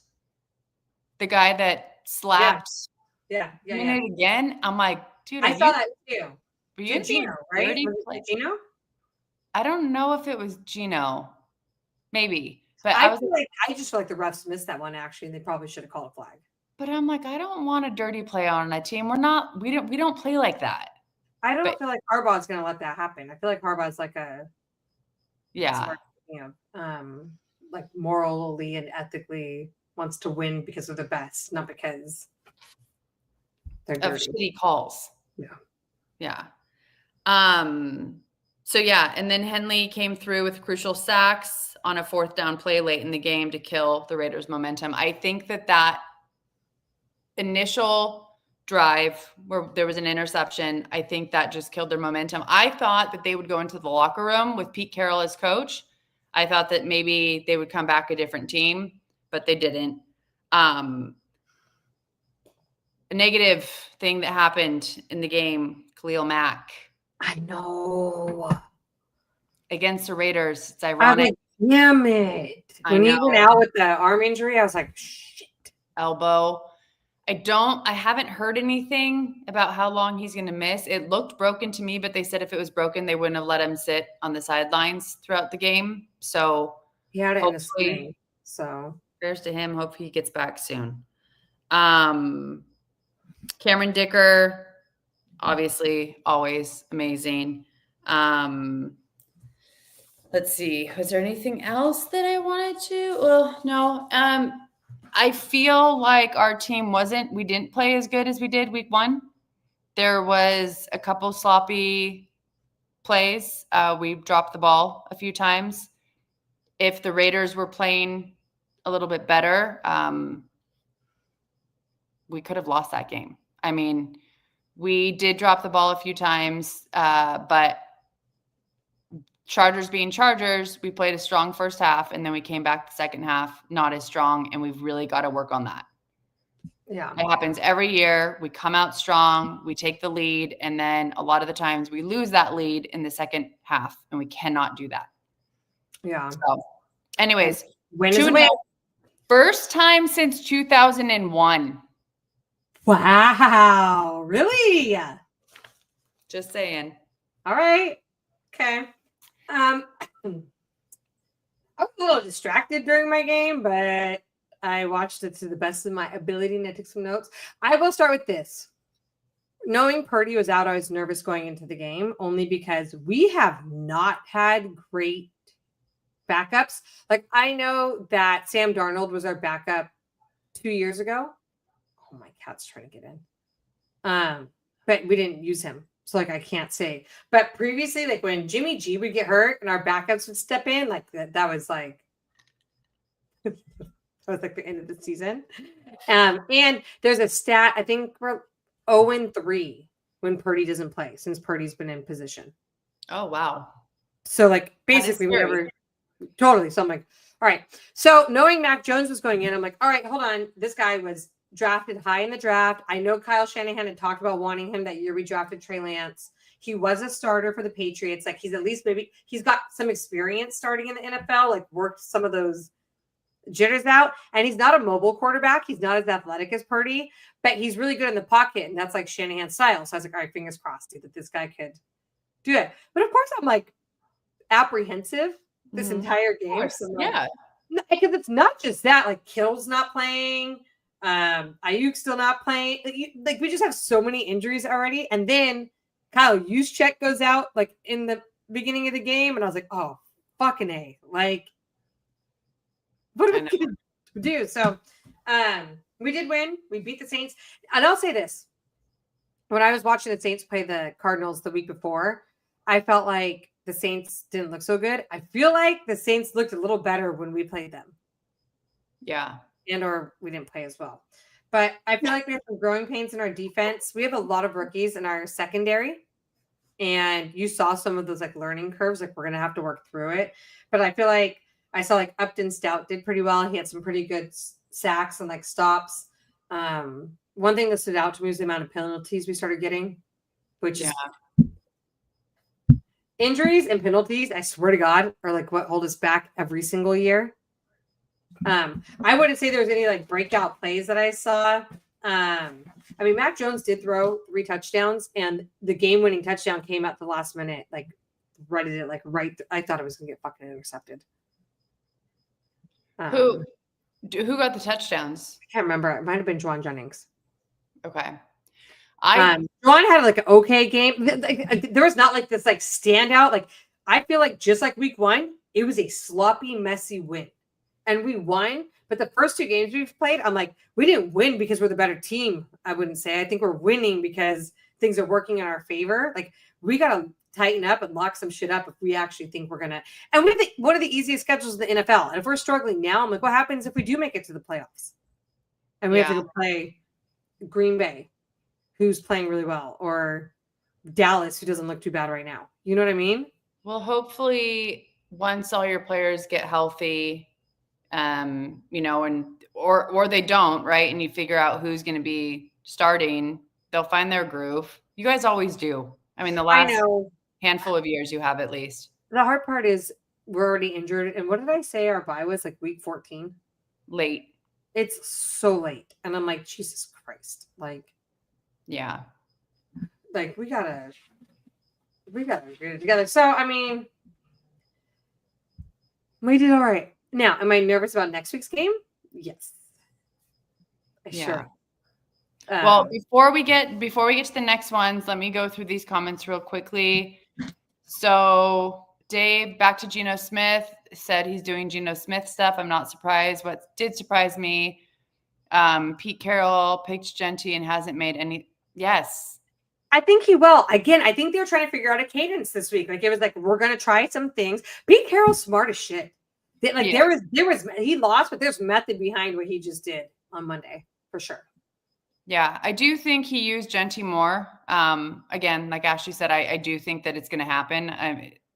Speaker 2: the guy that slapped.
Speaker 1: Yeah.
Speaker 2: Again. I'm like, dude,
Speaker 1: I saw that too.
Speaker 2: Were you
Speaker 1: Geno, right? Was it Geno?
Speaker 2: I don't know if it was Geno. Maybe. But
Speaker 1: I just feel like the refs missed that one actually, and they probably should have called a flag.
Speaker 2: But I'm like, I don't want a dirty play on a team. We don't play like that.
Speaker 1: I don't feel like Harbaugh's gonna let that happen. I feel like Harbaugh's like like morally and ethically wants to win because of the best, not because they're dirty.
Speaker 2: Of shitty calls.
Speaker 1: Yeah.
Speaker 2: So yeah, and then Henley came through with crucial sacks on a 4th down play late in the game to kill the Raiders' momentum. I think that initial drive where there was an interception, I think that just killed their momentum. I thought that they would go into the locker room with Pete Carroll as coach. I thought that maybe they would come back a different team, but they didn't. a negative thing that happened in the game, Khalil Mack.
Speaker 1: I know.
Speaker 2: Against the Raiders. It's ironic.
Speaker 1: Damn it. When he went out with the arm injury, I was like, shit.
Speaker 2: Elbow. I haven't heard anything about how long he's going to miss. It looked broken to me, but they said if it was broken, they wouldn't have let him sit on the sidelines throughout the game. So
Speaker 1: he had it in his sling. So
Speaker 2: prayers to him. Hope he gets back soon. Cameron Dicker, obviously always amazing. Let's see. Was there anything else that I wanted to? Well, no. I feel like our team we didn't play as good as we did week 1. There was a couple sloppy plays. We dropped the ball a few times. If the Raiders were playing a little bit better, we could have lost that game. I mean, we did drop the ball a few times, but Chargers being Chargers, we played a strong first half, and then we came back the second half, not as strong, and we've really got to work on that.
Speaker 1: Yeah.
Speaker 2: It happens every year. We come out strong, we take the lead, and then a lot of the times we lose that lead in the second half, and we cannot do that.
Speaker 1: Yeah.
Speaker 2: So, anyways,
Speaker 1: win is a win.
Speaker 2: First time since 2001.
Speaker 1: Wow. Really?
Speaker 2: Just saying.
Speaker 1: All right. Okay. I was a little distracted during my game, but I watched it to the best of my ability and I took some notes. I will start with this. Knowing Purdy was out, I was nervous going into the game only because we have not had great backups. Like, I know that Sam Darnold was our backup 2 years ago. Oh, my cat's trying to get in. But we didn't use him. So, like, I can't say. But previously, like, when Jimmy G would get hurt and our backups would step in, like, that was, like, that was, like, the end of the season. And there's a stat, I think we're 0-3 when Purdy doesn't play, since Purdy's been in position.
Speaker 2: Oh, wow.
Speaker 1: So, like, basically, whenever – totally. So, I'm like, all right. So, knowing Mac Jones was going in, I'm like, all right, hold on. This guy was – drafted high in the draft. I know Kyle Shanahan had talked about wanting him that year we drafted Trey Lance. He was a starter for the Patriots. Like, he's at least he's got some experience starting in the NFL, like worked some of those jitters out. And he's not a mobile quarterback. He's not as athletic as Purdy, but he's really good in the pocket. And that's like Shanahan's style. So I was like, all right, fingers crossed, dude, that this guy could do it. But of course I'm like apprehensive this entire game. So
Speaker 2: yeah.
Speaker 1: Because it's not just that, like Kittle's not playing. Ayuk's still not playing. Like we just have so many injuries already. And then Kyle Juszczyk goes out like in the beginning of the game, and I was like, oh, fucking A. Like, what are we gonna do? So we did win. We beat the Saints. And I'll say this. When I was watching the Saints play the Cardinals the week before, I felt like the Saints didn't look so good. I feel like the Saints looked a little better when we played them.
Speaker 2: Yeah.
Speaker 1: And or we didn't play as well. But I feel like we have some growing pains in our defense. We have a lot of rookies in our secondary. And you saw some of those like learning curves. Like we're going to have to work through it. But I feel like I saw like Upton Stout did pretty well. He had some pretty good sacks and like stops. One thing that stood out to me was the amount of penalties we started getting, which is injuries and penalties, I swear to God, are like what hold us back every single year. I wouldn't say there was any like breakout plays that I saw. I mean, Mac Jones did throw 3 touchdowns, and the game-winning touchdown came at the last minute. Like, I thought it was gonna get fucking intercepted.
Speaker 2: Who got the touchdowns?
Speaker 1: I can't remember. It might have been Juwan Jennings.
Speaker 2: Okay.
Speaker 1: Juwan had like an okay game. There was not like this like standout. Like I feel like just like week 1, it was a sloppy, messy win. And we won, but the first 2 games we've played, I'm like, we didn't win because we're the better team. I wouldn't say. I think we're winning because things are working in our favor. Like we got to tighten up and lock some shit up if we actually think we're going to. And we have one of the easiest schedules in the NFL. And if we're struggling now, I'm like, what happens if we do make it to the playoffs? And we have to go play Green Bay, who's playing really well, or Dallas, who doesn't look too bad right now. You know what I mean?
Speaker 2: Well, hopefully once all your players get healthy, you know, and or they don't, right? And you figure out who's going to be starting, they'll find their groove. You guys always do. I mean, the
Speaker 1: I
Speaker 2: last
Speaker 1: know.
Speaker 2: handful of years you have at least.
Speaker 1: The hard part is we're already injured. And what did I say our bye was, like week 14?
Speaker 2: Late.
Speaker 1: It's so late. And I'm like, Jesus Christ.
Speaker 2: Yeah.
Speaker 1: We gotta get it together. So, I mean, we did all right. Now, am I nervous about next week's game? Yes. Sure.
Speaker 2: Well, before we get to the next ones, let me go through these comments real quickly. So Dave, back to Geno Smith, said he's doing Geno Smith stuff. I'm not surprised. What did surprise me, Pete Carroll picked Genty and hasn't made any. Yes.
Speaker 1: I think he will. Again, I think they were trying to figure out a cadence this week. It was like, we're going to try some things. Pete Carroll's smart as shit. There was he lost, but there's method behind what he just did on Monday for sure.
Speaker 2: Yeah, I do think he used Genty more. Again, like Ashley said, I do think that it's going to happen.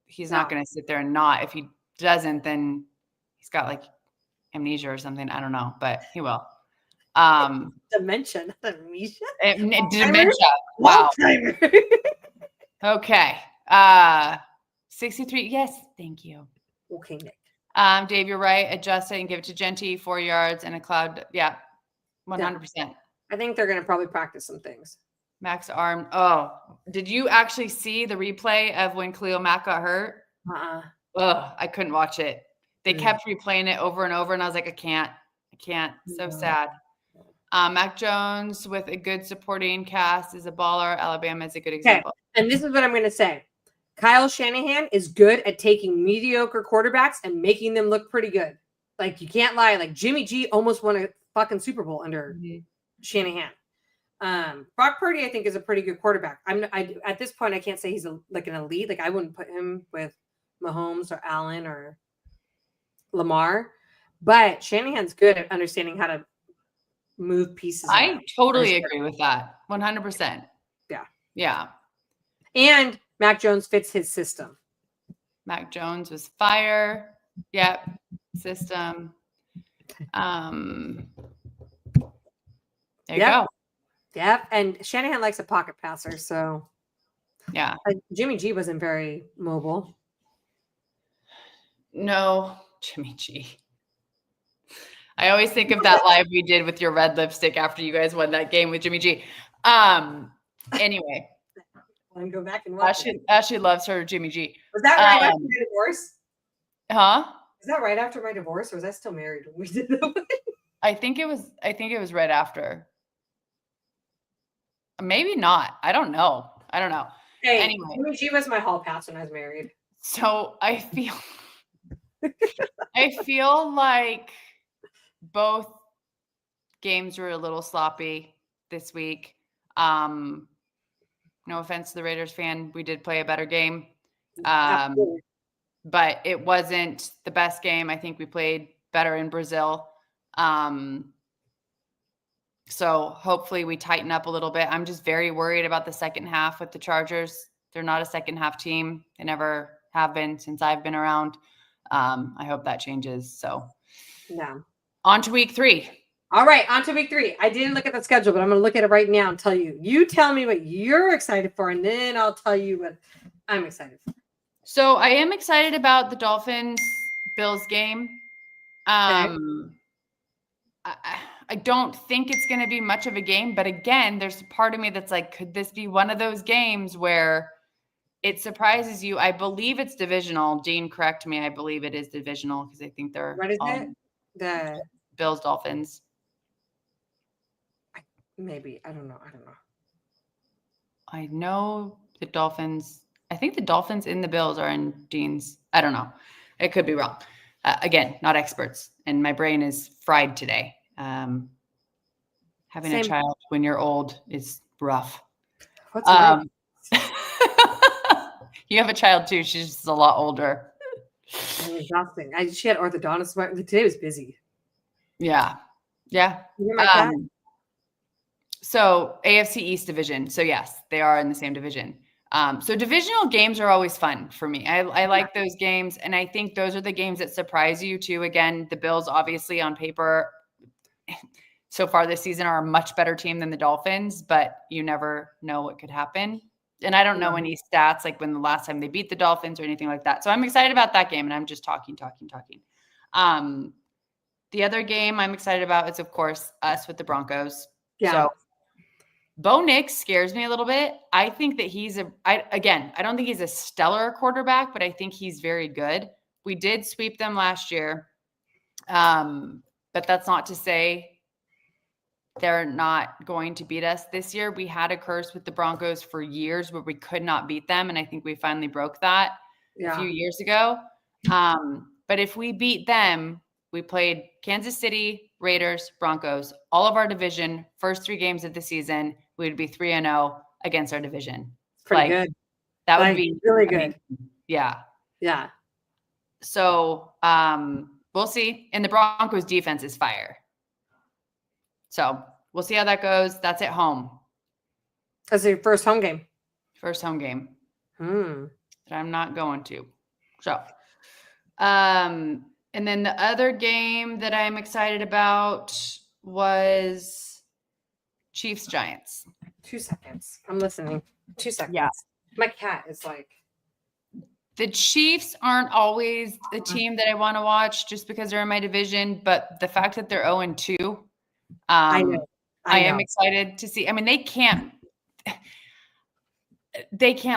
Speaker 2: He's not going to sit there and not. If he doesn't, then he's got like amnesia or something. I don't know, but he will.
Speaker 1: Dementia, not amnesia.
Speaker 2: Dementia. Wow. Okay. 63. Yes, thank you.
Speaker 1: Okay, Nick.
Speaker 2: Dave, you're right. Adjust it and give it to Genty. 4 yards and a cloud. Yeah, 100%.
Speaker 1: Yeah. I think they're going to probably practice some things.
Speaker 2: Max arm. Oh, did you actually see the replay of when Khalil Mack got hurt? I couldn't watch it. They kept replaying it over and over, and I was like, I can't. So sad. Mac Jones with a good supporting cast is a baller. Alabama is a good example.
Speaker 1: Okay. And this is what I'm going to say. Kyle Shanahan is good at taking mediocre quarterbacks and making them look pretty good. Like, you can't lie. Like, Jimmy G almost won a fucking Super Bowl under Shanahan. Brock Purdy, I think, is a pretty good quarterback. At this point, I can't say he's an elite. Like, I wouldn't put him with Mahomes or Allen or Lamar. But Shanahan's good at understanding how to move pieces.
Speaker 2: I totally agree with that. 100%. Yeah. And
Speaker 1: Mac Jones fits his system.
Speaker 2: Mac Jones was fire. Yep. System. There you go.
Speaker 1: Yep. And Shanahan likes a pocket passer. So,
Speaker 2: yeah.
Speaker 1: Jimmy G wasn't very mobile.
Speaker 2: No, Jimmy G. I always think of that live we did with your red lipstick after you guys won that game with Jimmy G. Anyway.
Speaker 1: And go back and watch it.
Speaker 2: Ashley loves her Jimmy G.
Speaker 1: Was that right after my divorce?
Speaker 2: Huh?
Speaker 1: Is that right after my divorce, or was I still married when we did that?
Speaker 2: I think it was right after. Maybe not. I don't know.
Speaker 1: Hey,
Speaker 2: anyway,
Speaker 1: Jimmy G was my hall pass when I was married.
Speaker 2: So I feel like both games were a little sloppy this week. No offense to the Raiders fan. We did play a better game. But it wasn't the best game. I think we played better in Brazil. So hopefully we tighten up a little bit. I'm just very worried about the second half with the Chargers. They're not a second half team. They never have been since I've been around. I hope that changes. So on to week 3.
Speaker 1: All right, on to week 3. I didn't look at the schedule, but I'm going to look at it right now and tell you. You tell me what you're excited for, and then I'll tell you what I'm excited for.
Speaker 2: So I am excited about the Dolphins-Bills game. I don't think it's going to be much of a game, but again, there's a part of me that's like, could this be one of those games where it surprises you? I believe it's divisional. Dean, correct me. I believe it is divisional because I think they're
Speaker 1: what is it? The
Speaker 2: Bills Dolphins.
Speaker 1: Maybe. I don't know.
Speaker 2: I know the Dolphins. I think the Dolphins in the Bills are in Dean's. I don't know. It could be wrong. Again, not experts. And my brain is fried today. Having a child when you're old is rough.
Speaker 1: What's wrong?
Speaker 2: You have a child too. She's just a lot older.
Speaker 1: Exhausting. She had orthodontist. Today was busy.
Speaker 2: Yeah. So AFC East division. So yes, they are in the same division. So divisional games are always fun for me. I like those games. And I think those are the games that surprise you too. Again, the Bills, obviously on paper, so far this season are a much better team than the Dolphins, but you never know what could happen. And I don't know any stats like when the last time they beat the Dolphins or anything like that. So I'm excited about that game, and I'm just talking. The other game I'm excited about is, of course, us with the Broncos.
Speaker 1: Yeah.
Speaker 2: So Bo Nix scares me a little bit. I think that I don't think he's a stellar quarterback, but I think he's very good. We did sweep them last year. But that's not to say they're not going to beat us this year. We had a curse with the Broncos for years where we could not beat them. And I think we finally broke that a few years ago. But if we beat them, we played Kansas City, Raiders, Broncos, all of our division, first 3 games of the season, we would be 3-0 against our division.
Speaker 1: Pretty good.
Speaker 2: That would be
Speaker 1: really good.
Speaker 2: Yeah.
Speaker 1: Yeah.
Speaker 2: So we'll see. And the Broncos defense is fire. So we'll see how that goes. That's at home.
Speaker 1: That's your first home game.
Speaker 2: First home game.
Speaker 1: That
Speaker 2: I'm not going to. So, and then the other game that I'm excited about was Chiefs Giants.
Speaker 1: 2 seconds. I'm listening. 2 seconds.
Speaker 2: Yeah.
Speaker 1: My cat is like.
Speaker 2: The Chiefs aren't always the team that I want to watch just because they're in my division, but the fact that they're 0-2, I am excited to see. I mean, they can't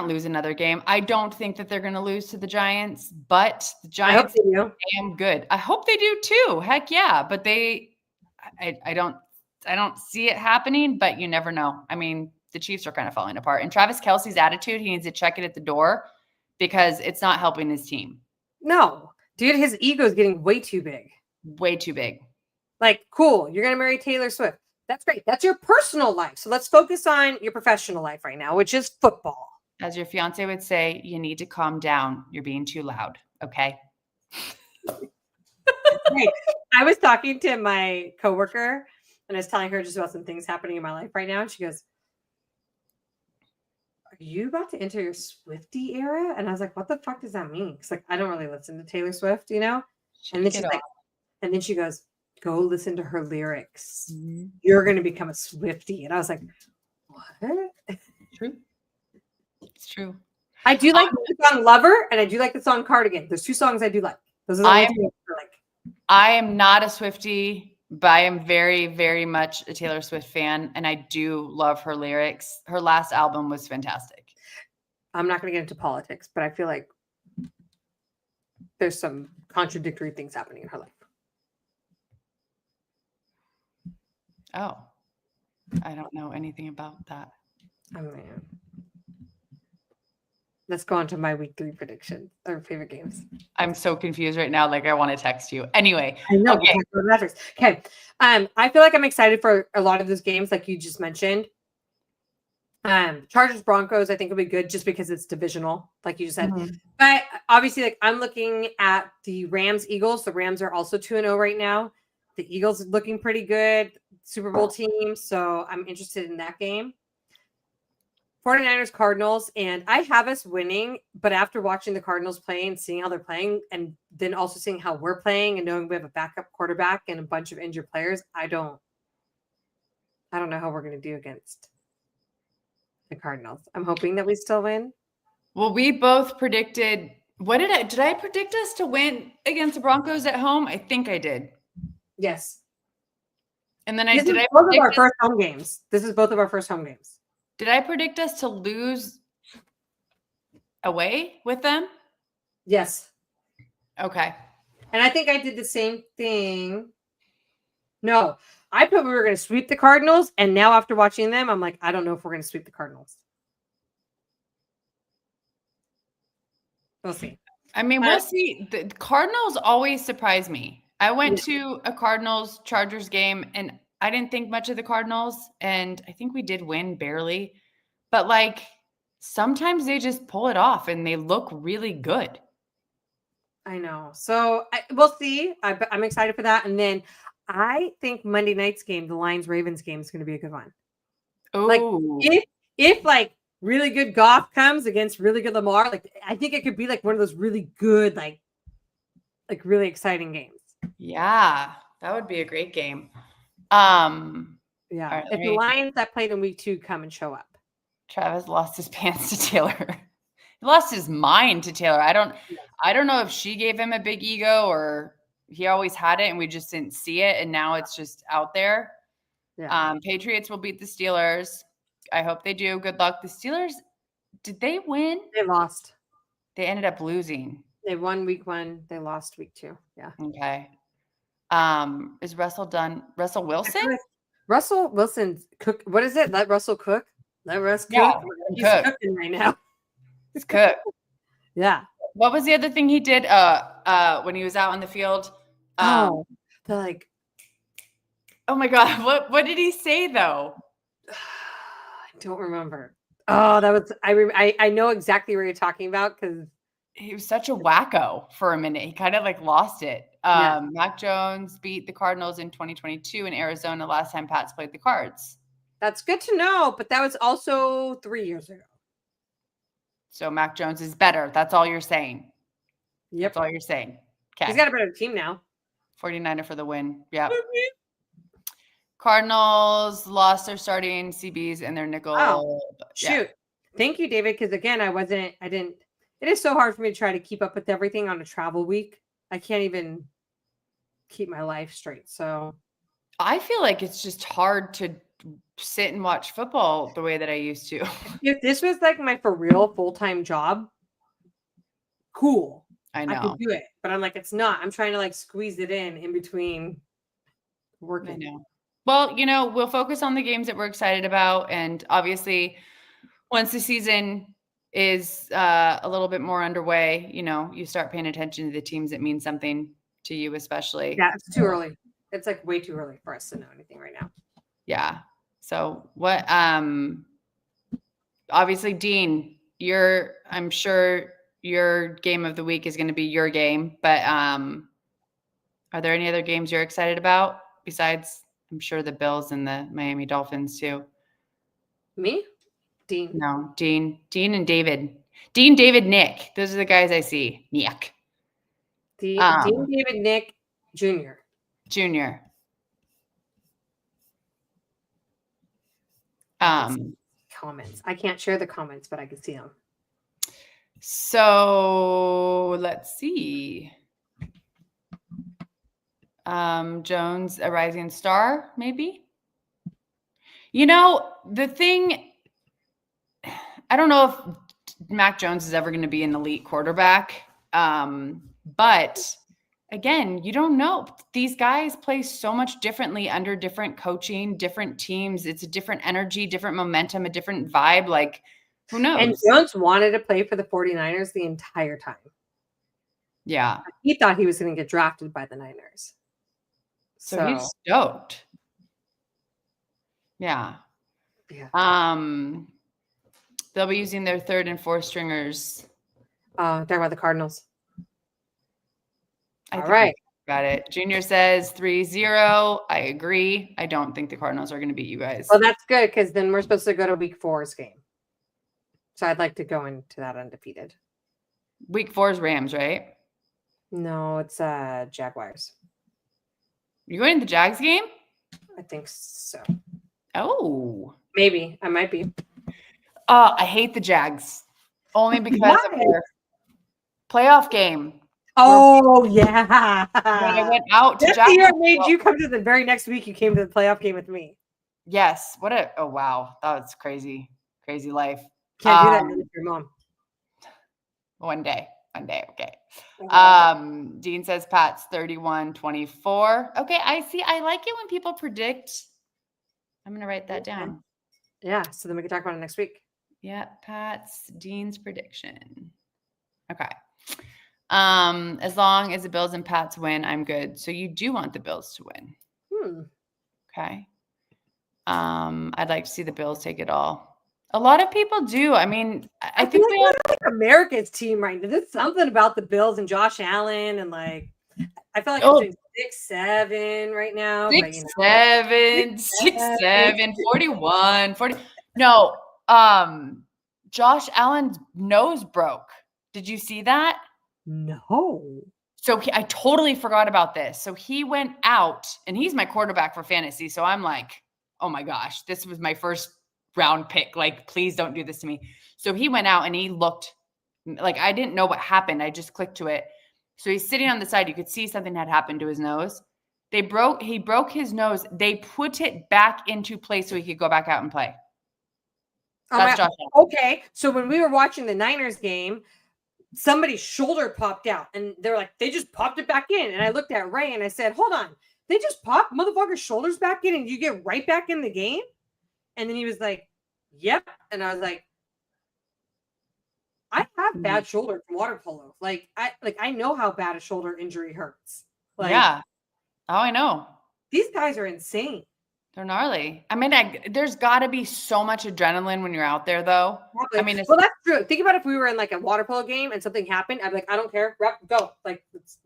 Speaker 2: lose another game. I don't think that they're going to lose to the Giants, but the Giants are damn good. I hope they do too. Heck yeah. But I don't see it happening, but you never know. I mean, the Chiefs are kind of falling apart. And Travis Kelce's attitude, he needs to check it at the door because it's not helping his team.
Speaker 1: No, dude, his ego is getting way too big.
Speaker 2: Way too big.
Speaker 1: Like, cool, you're going to marry Taylor Swift. That's great. That's your personal life. So let's focus on your professional life right now, which is football.
Speaker 2: As your fiance would say, you need to calm down. You're being too loud. Okay.
Speaker 1: Hey, I was talking to my coworker and I was telling her just about some things happening in my life right now. And she goes, "Are you about to enter your Swiftie era?" And I was like, "What the fuck does that mean?" Because like I don't really listen to Taylor Swift, you know? And then she's like, and then she goes, "Go listen to her lyrics. Mm-hmm. You're going to become a Swiftie." And I was like, "What?"
Speaker 2: True. It's true.
Speaker 1: I do like the song Lover and I do like the song Cardigan. There's 2 songs I do like. Those are the only 2 I like.
Speaker 2: I am not a Swiftie, but I am very, very much a Taylor Swift fan. And I do love her lyrics. Her last album was fantastic.
Speaker 1: I'm not going to get into politics, but I feel like there's some contradictory things happening in her life.
Speaker 2: Oh, I don't know anything about that.
Speaker 1: Oh, man. Let's go on to my week 3 prediction or favorite games.
Speaker 2: I'm so confused right now. Like I want to text you. Anyway.
Speaker 1: I know. Okay. Okay. I feel like I'm excited for a lot of those games, like you just mentioned. Chargers Broncos, I think will be good just because it's divisional, like you just said. Mm-hmm. But obviously, like I'm looking at the Rams Eagles. The Rams are also 2-0 right now. The Eagles are looking pretty good, Super Bowl team. So I'm interested in that game. 49ers Cardinals, and I have us winning, but after watching the Cardinals play and seeing how they're playing, and then also seeing how we're playing and knowing we have a backup quarterback and a bunch of injured players, I don't know how we're going to do against the Cardinals. I'm hoping that we still win.
Speaker 2: Well, we both predicted. Did I predict us to win against the Broncos at home? I think I did.
Speaker 1: Yes.
Speaker 2: And then
Speaker 1: This is both of our first home games. This is both of our first home games.
Speaker 2: Did I predict us to lose away with them?
Speaker 1: Yes.
Speaker 2: Okay.
Speaker 1: And I think I did the same thing. No, I thought we were going to sweep the Cardinals. And now after watching them, I'm like, I don't know if we're going to sweep the Cardinals. We'll see.
Speaker 2: I mean, we'll see. The Cardinals always surprise me. I went to a Cardinals Chargers game and I didn't think much of the Cardinals, and I think we did win barely. But, like, sometimes they just pull it off, and they look really good.
Speaker 1: I know. So, we'll see. I'm excited for that. And then I think Monday night's game, the Lions-Ravens game, is going to be a good one.
Speaker 2: Oh.
Speaker 1: Like, if like, really good Goff comes against really good Lamar, like, I think it could be, like, one of those really good, like really exciting games.
Speaker 2: Yeah, that would be a great game.
Speaker 1: Yeah.
Speaker 2: All right,
Speaker 1: If the Lions that played in week 2 come and show up.
Speaker 2: Travis lost his pants to Taylor. He lost his mind to Taylor. I don't know if she gave him a big ego or he always had it and we just didn't see it. And now it's just out there.
Speaker 1: Yeah.
Speaker 2: Patriots will beat the Steelers. I hope they do. Good luck. The Steelers, did they win?
Speaker 1: They lost.
Speaker 2: They ended up losing.
Speaker 1: They won week 1. They lost week 2. Yeah.
Speaker 2: Okay. Is Russell done? Russell Wilson?
Speaker 1: Russell Wilson's cook. What is it? Let Russell cook. Let Russ cook.
Speaker 2: Yeah,
Speaker 1: He's
Speaker 2: cook.
Speaker 1: cooking right now.
Speaker 2: It's cook.
Speaker 1: Yeah.
Speaker 2: What was the other thing he did when he was out on the field?
Speaker 1: They're like,
Speaker 2: oh my God. What did he say though?
Speaker 1: I don't remember. Oh, that was I know exactly what you're talking about because
Speaker 2: he was such a wacko for a minute. He kind of like lost it.
Speaker 1: Yeah.
Speaker 2: Mac Jones beat the Cardinals in 2022 in Arizona last time Pats played the Cards.
Speaker 1: That's good to know, but that was also 3 years ago.
Speaker 2: So Mac Jones is better. That's all you're saying.
Speaker 1: Yep.
Speaker 2: That's all you're saying. Okay.
Speaker 1: He's got a better team now.
Speaker 2: 49er for the win. Yeah. Cardinals lost their starting CBs and their nickel.
Speaker 1: Oh, shoot. Thank you, David. Because again, it is so hard for me to try to keep up with everything on a travel week. I can't even keep my life straight. So
Speaker 2: I feel like it's just hard to sit and watch football the way that I used to.
Speaker 1: If this was like my for real full-time job, cool.
Speaker 2: I know.
Speaker 1: I could do it. But I'm like, it's not. I'm trying to like squeeze it in between working.
Speaker 2: I know. Well, we'll focus on the games that we're excited about. And obviously, once the season is a little bit more underway, you start paying attention to the teams that mean something to you, especially.
Speaker 1: Yeah, it's too early. It's like way too early for us to know anything right now.
Speaker 2: Yeah. So what, obviously, Dean, I'm sure your game of the week is going to be your game, but are there any other games you're excited about besides, I'm sure, the Bills and the Miami Dolphins too?
Speaker 1: Me? Dean.
Speaker 2: No, Dean and David. Dean, David, Nick. Those are the guys I see. Nick.
Speaker 1: Dean, David, Nick, Jr.
Speaker 2: Junior.
Speaker 1: Comments. I can't share the comments, but I can see them.
Speaker 2: So let's see. Jones, a rising star, maybe. The thing, I don't know if Mac Jones is ever going to be an elite quarterback. But again, you don't know. These guys play so much differently under different coaching, different teams. It's a different energy, different momentum, a different vibe. Like, who knows?
Speaker 1: And Jones wanted to play for the 49ers the entire time.
Speaker 2: Yeah.
Speaker 1: He thought he was going to get drafted by the Niners.
Speaker 2: So he's stoked. Yeah. They'll be using their third and fourth stringers.
Speaker 1: Talking about the Cardinals.
Speaker 2: All right. Got it. Junior says 3-0. I agree. I don't think the Cardinals are going to beat you guys.
Speaker 1: Well, that's good because then we're supposed to go to week 4's game. So I'd like to go into that undefeated.
Speaker 2: Week 4's Rams, right?
Speaker 1: No, it's Jaguars.
Speaker 2: You going to the Jags game?
Speaker 1: I think so.
Speaker 2: Oh.
Speaker 1: Maybe. I might be.
Speaker 2: I hate the Jags. Only because of their playoff game.
Speaker 1: Oh, yeah.
Speaker 2: When I went out to
Speaker 1: That's
Speaker 2: Jacksonville.
Speaker 1: the year it made you come to the very next week. You came to the playoff game with me.
Speaker 2: Yes. Oh, wow. That was crazy. Crazy life.
Speaker 1: Can't do that with your mom.
Speaker 2: One day. Okay. Dean says Pats 31-24. Okay. I like it when people predict. I'm going to write that down.
Speaker 1: Yeah. So then we can talk about it next week.
Speaker 2: Yeah. Pats, Dean's prediction. Okay. As long as the Bills and Pats win, I'm good. So you do want the Bills to win. Okay. I'd like to see the Bills take it all. A lot of people do. I mean, I think
Speaker 1: we have like America's team right now. There's something about the Bills and Josh Allen and like I feel like it's 6-7 right now.
Speaker 2: 6-7, 6-7, 41, 40. No, Josh Allen's nose broke. Did you see that?
Speaker 1: No.
Speaker 2: So I totally forgot about this. So he went out, and he's my quarterback for fantasy. So I'm like, oh my gosh, this was my first round pick. Like, please don't do this to me. So he went out and he looked like I didn't know what happened. I just clicked to it. So he's sitting on the side. You could see something had happened to his nose. He broke his nose. They put it back into place so he could go back out and play. That's Josh Allen.
Speaker 1: Okay. So when we were watching the Niners game, somebody's shoulder popped out and they're like, they just popped it back in. And I looked at Ray and I said, hold on, they just popped motherfucker's shoulders back in and you get right back in the game? And then he was like, yep. And I was like, I have bad shoulder from water polo. I know how bad a shoulder injury hurts.
Speaker 2: Yeah. Oh, I know.
Speaker 1: These guys are insane.
Speaker 2: They're gnarly. I mean, there's got to be so much adrenaline when you're out there, though.
Speaker 1: Exactly. I mean, well, that's true. Think about if we were in like a water polo game and something happened. I'd be like, I don't care. Go. Like, let's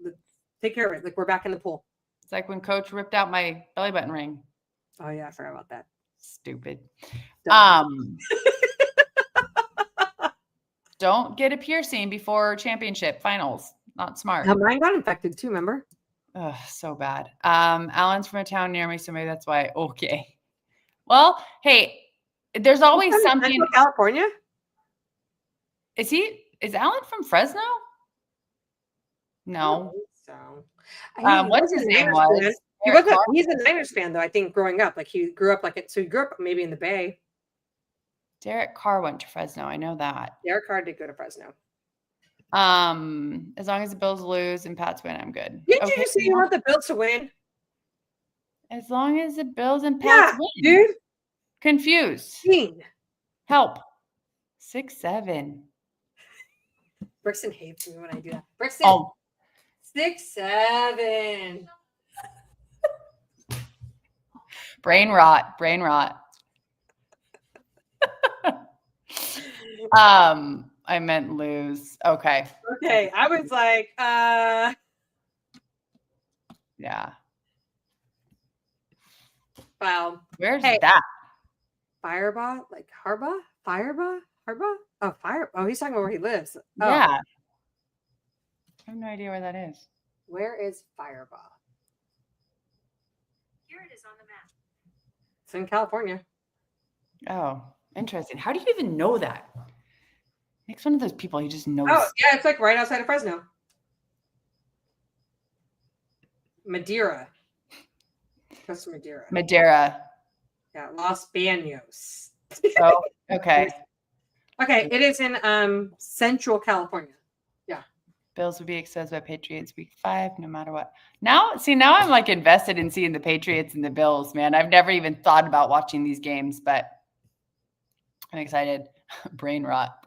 Speaker 1: take care of it. Like, we're back in the pool.
Speaker 2: It's like when Coach ripped out my belly button ring.
Speaker 1: Oh yeah, I forgot about that.
Speaker 2: Stupid. Don't get a piercing before championship finals. Not smart.
Speaker 1: Mine got infected too. Remember?
Speaker 2: Oh, so bad. Alan's from a town near me, so maybe that's why. Okay. Well, hey, there's always something.
Speaker 1: California?
Speaker 2: Is Alan from Fresno? No.
Speaker 1: So,
Speaker 2: what's his name was?
Speaker 1: He's a Niners fan though. I think growing up, like he grew up so he grew up maybe in the Bay.
Speaker 2: Derek Carr went to Fresno. I know that.
Speaker 1: Derek Carr did go to Fresno.
Speaker 2: As long as the Bills lose and Pats win, I'm good.
Speaker 1: Didn't you just say you want the Bills to win?
Speaker 2: As long as the Bills and Pats win.
Speaker 1: Dude.
Speaker 2: Confused. Help. 6-7.
Speaker 1: Brixton hates me when I do that. Brixton. 6-7.
Speaker 2: Brain rot. I meant lose. Okay.
Speaker 1: I was like,
Speaker 2: yeah.
Speaker 1: Wow.
Speaker 2: Where's that?
Speaker 1: Firebaugh? Like Harbaugh? Firebaugh? Oh, Fire. Oh, he's talking about where he lives. Oh.
Speaker 2: Yeah. I have no idea where that is.
Speaker 1: Where is Firebaugh?
Speaker 3: Here it is on the map.
Speaker 1: It's in California.
Speaker 2: Oh, interesting. How do you even know that? Nick's one of those people he just knows.
Speaker 1: Oh, yeah, it's like right outside of Fresno. Madeira. Costa Madeira.
Speaker 2: Madeira.
Speaker 1: Yeah, Los Banos.
Speaker 2: Oh, okay.
Speaker 1: Okay, it is in Central California. Yeah.
Speaker 2: Bills would be exposed by Patriots week 5, no matter what. Now I'm like invested in seeing the Patriots and the Bills, man. I've never even thought about watching these games, but I'm excited. Brain rot.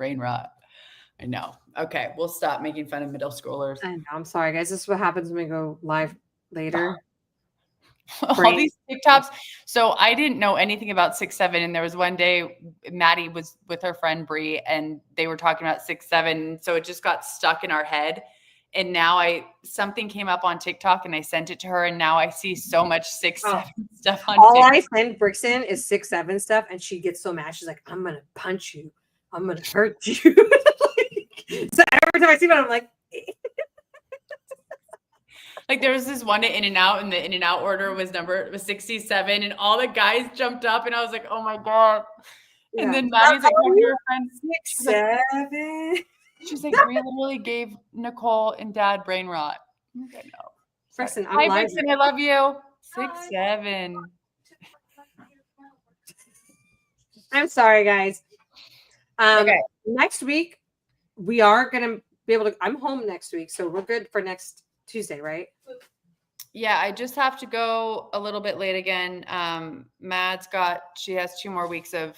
Speaker 2: I know. Okay, we'll stop making fun of middle schoolers.
Speaker 1: I know. I'm sorry, guys. This is what happens when we go live later.
Speaker 2: All these TikToks. So I didn't know anything about 6-7, and there was one day Maddie was with her friend Bree, and they were talking about 6-7. So it just got stuck in our head. And now something came up on TikTok, and I sent it to her, and now I see so much 6-7 stuff on
Speaker 1: all
Speaker 2: TikTok.
Speaker 1: I send Brixton is 6-7 stuff, and she gets so mad. She's like, "I'm gonna punch you. I'm gonna hurt you." So every time I see one, I'm like.
Speaker 2: Like there was this one at In-N-Out, and the In-N-Out order was 67, and all the guys jumped up, and I was like, "Oh my god!" Yeah. And then Maddie's like, "Come to your friend
Speaker 1: 6-7."
Speaker 2: She's like, "We literally gave Nicole and Dad brain rot." I'm like, "No,
Speaker 1: Brixton,
Speaker 2: hi, Brixton, I love you." 6-7.
Speaker 1: I'm sorry, guys.
Speaker 2: Okay.
Speaker 1: Next week we are gonna be able to. I'm home next week, so we're good for next Tuesday, right?
Speaker 2: Yeah, I just have to go a little bit late again. She has 2 more weeks of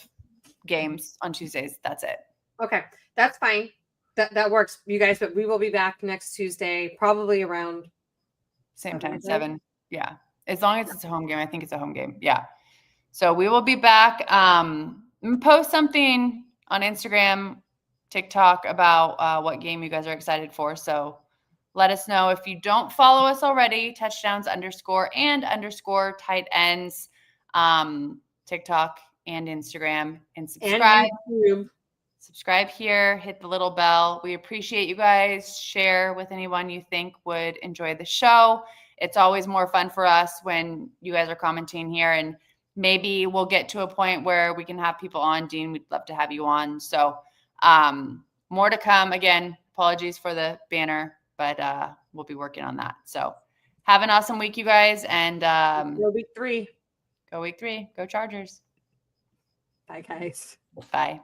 Speaker 2: games on Tuesdays. That's it.
Speaker 1: Okay, that's fine. That works, you guys. But we will be back next Tuesday, probably around
Speaker 2: same time, 7. Yeah, as long as it's a home game. I think it's a home game. Yeah. So we will be back. Post something on Instagram, TikTok about what game you guys are excited for. So let us know. If you don't follow us already, touchdowns _and_ tight ends, TikTok and Instagram, and subscribe.
Speaker 1: And YouTube.
Speaker 2: subscribe here, hit the little bell. We appreciate you guys. Share with anyone you think would enjoy the show. It's always more fun for us when you guys are commenting here, and maybe we'll get to a point where we can have people on. Dean, we'd love to have you on. So more to come. Again, apologies for the banner, but we'll be working on that. So have an awesome week, you guys. And
Speaker 1: Go week 3.
Speaker 2: Go week 3. Go Chargers.
Speaker 1: Bye, guys.
Speaker 2: Bye.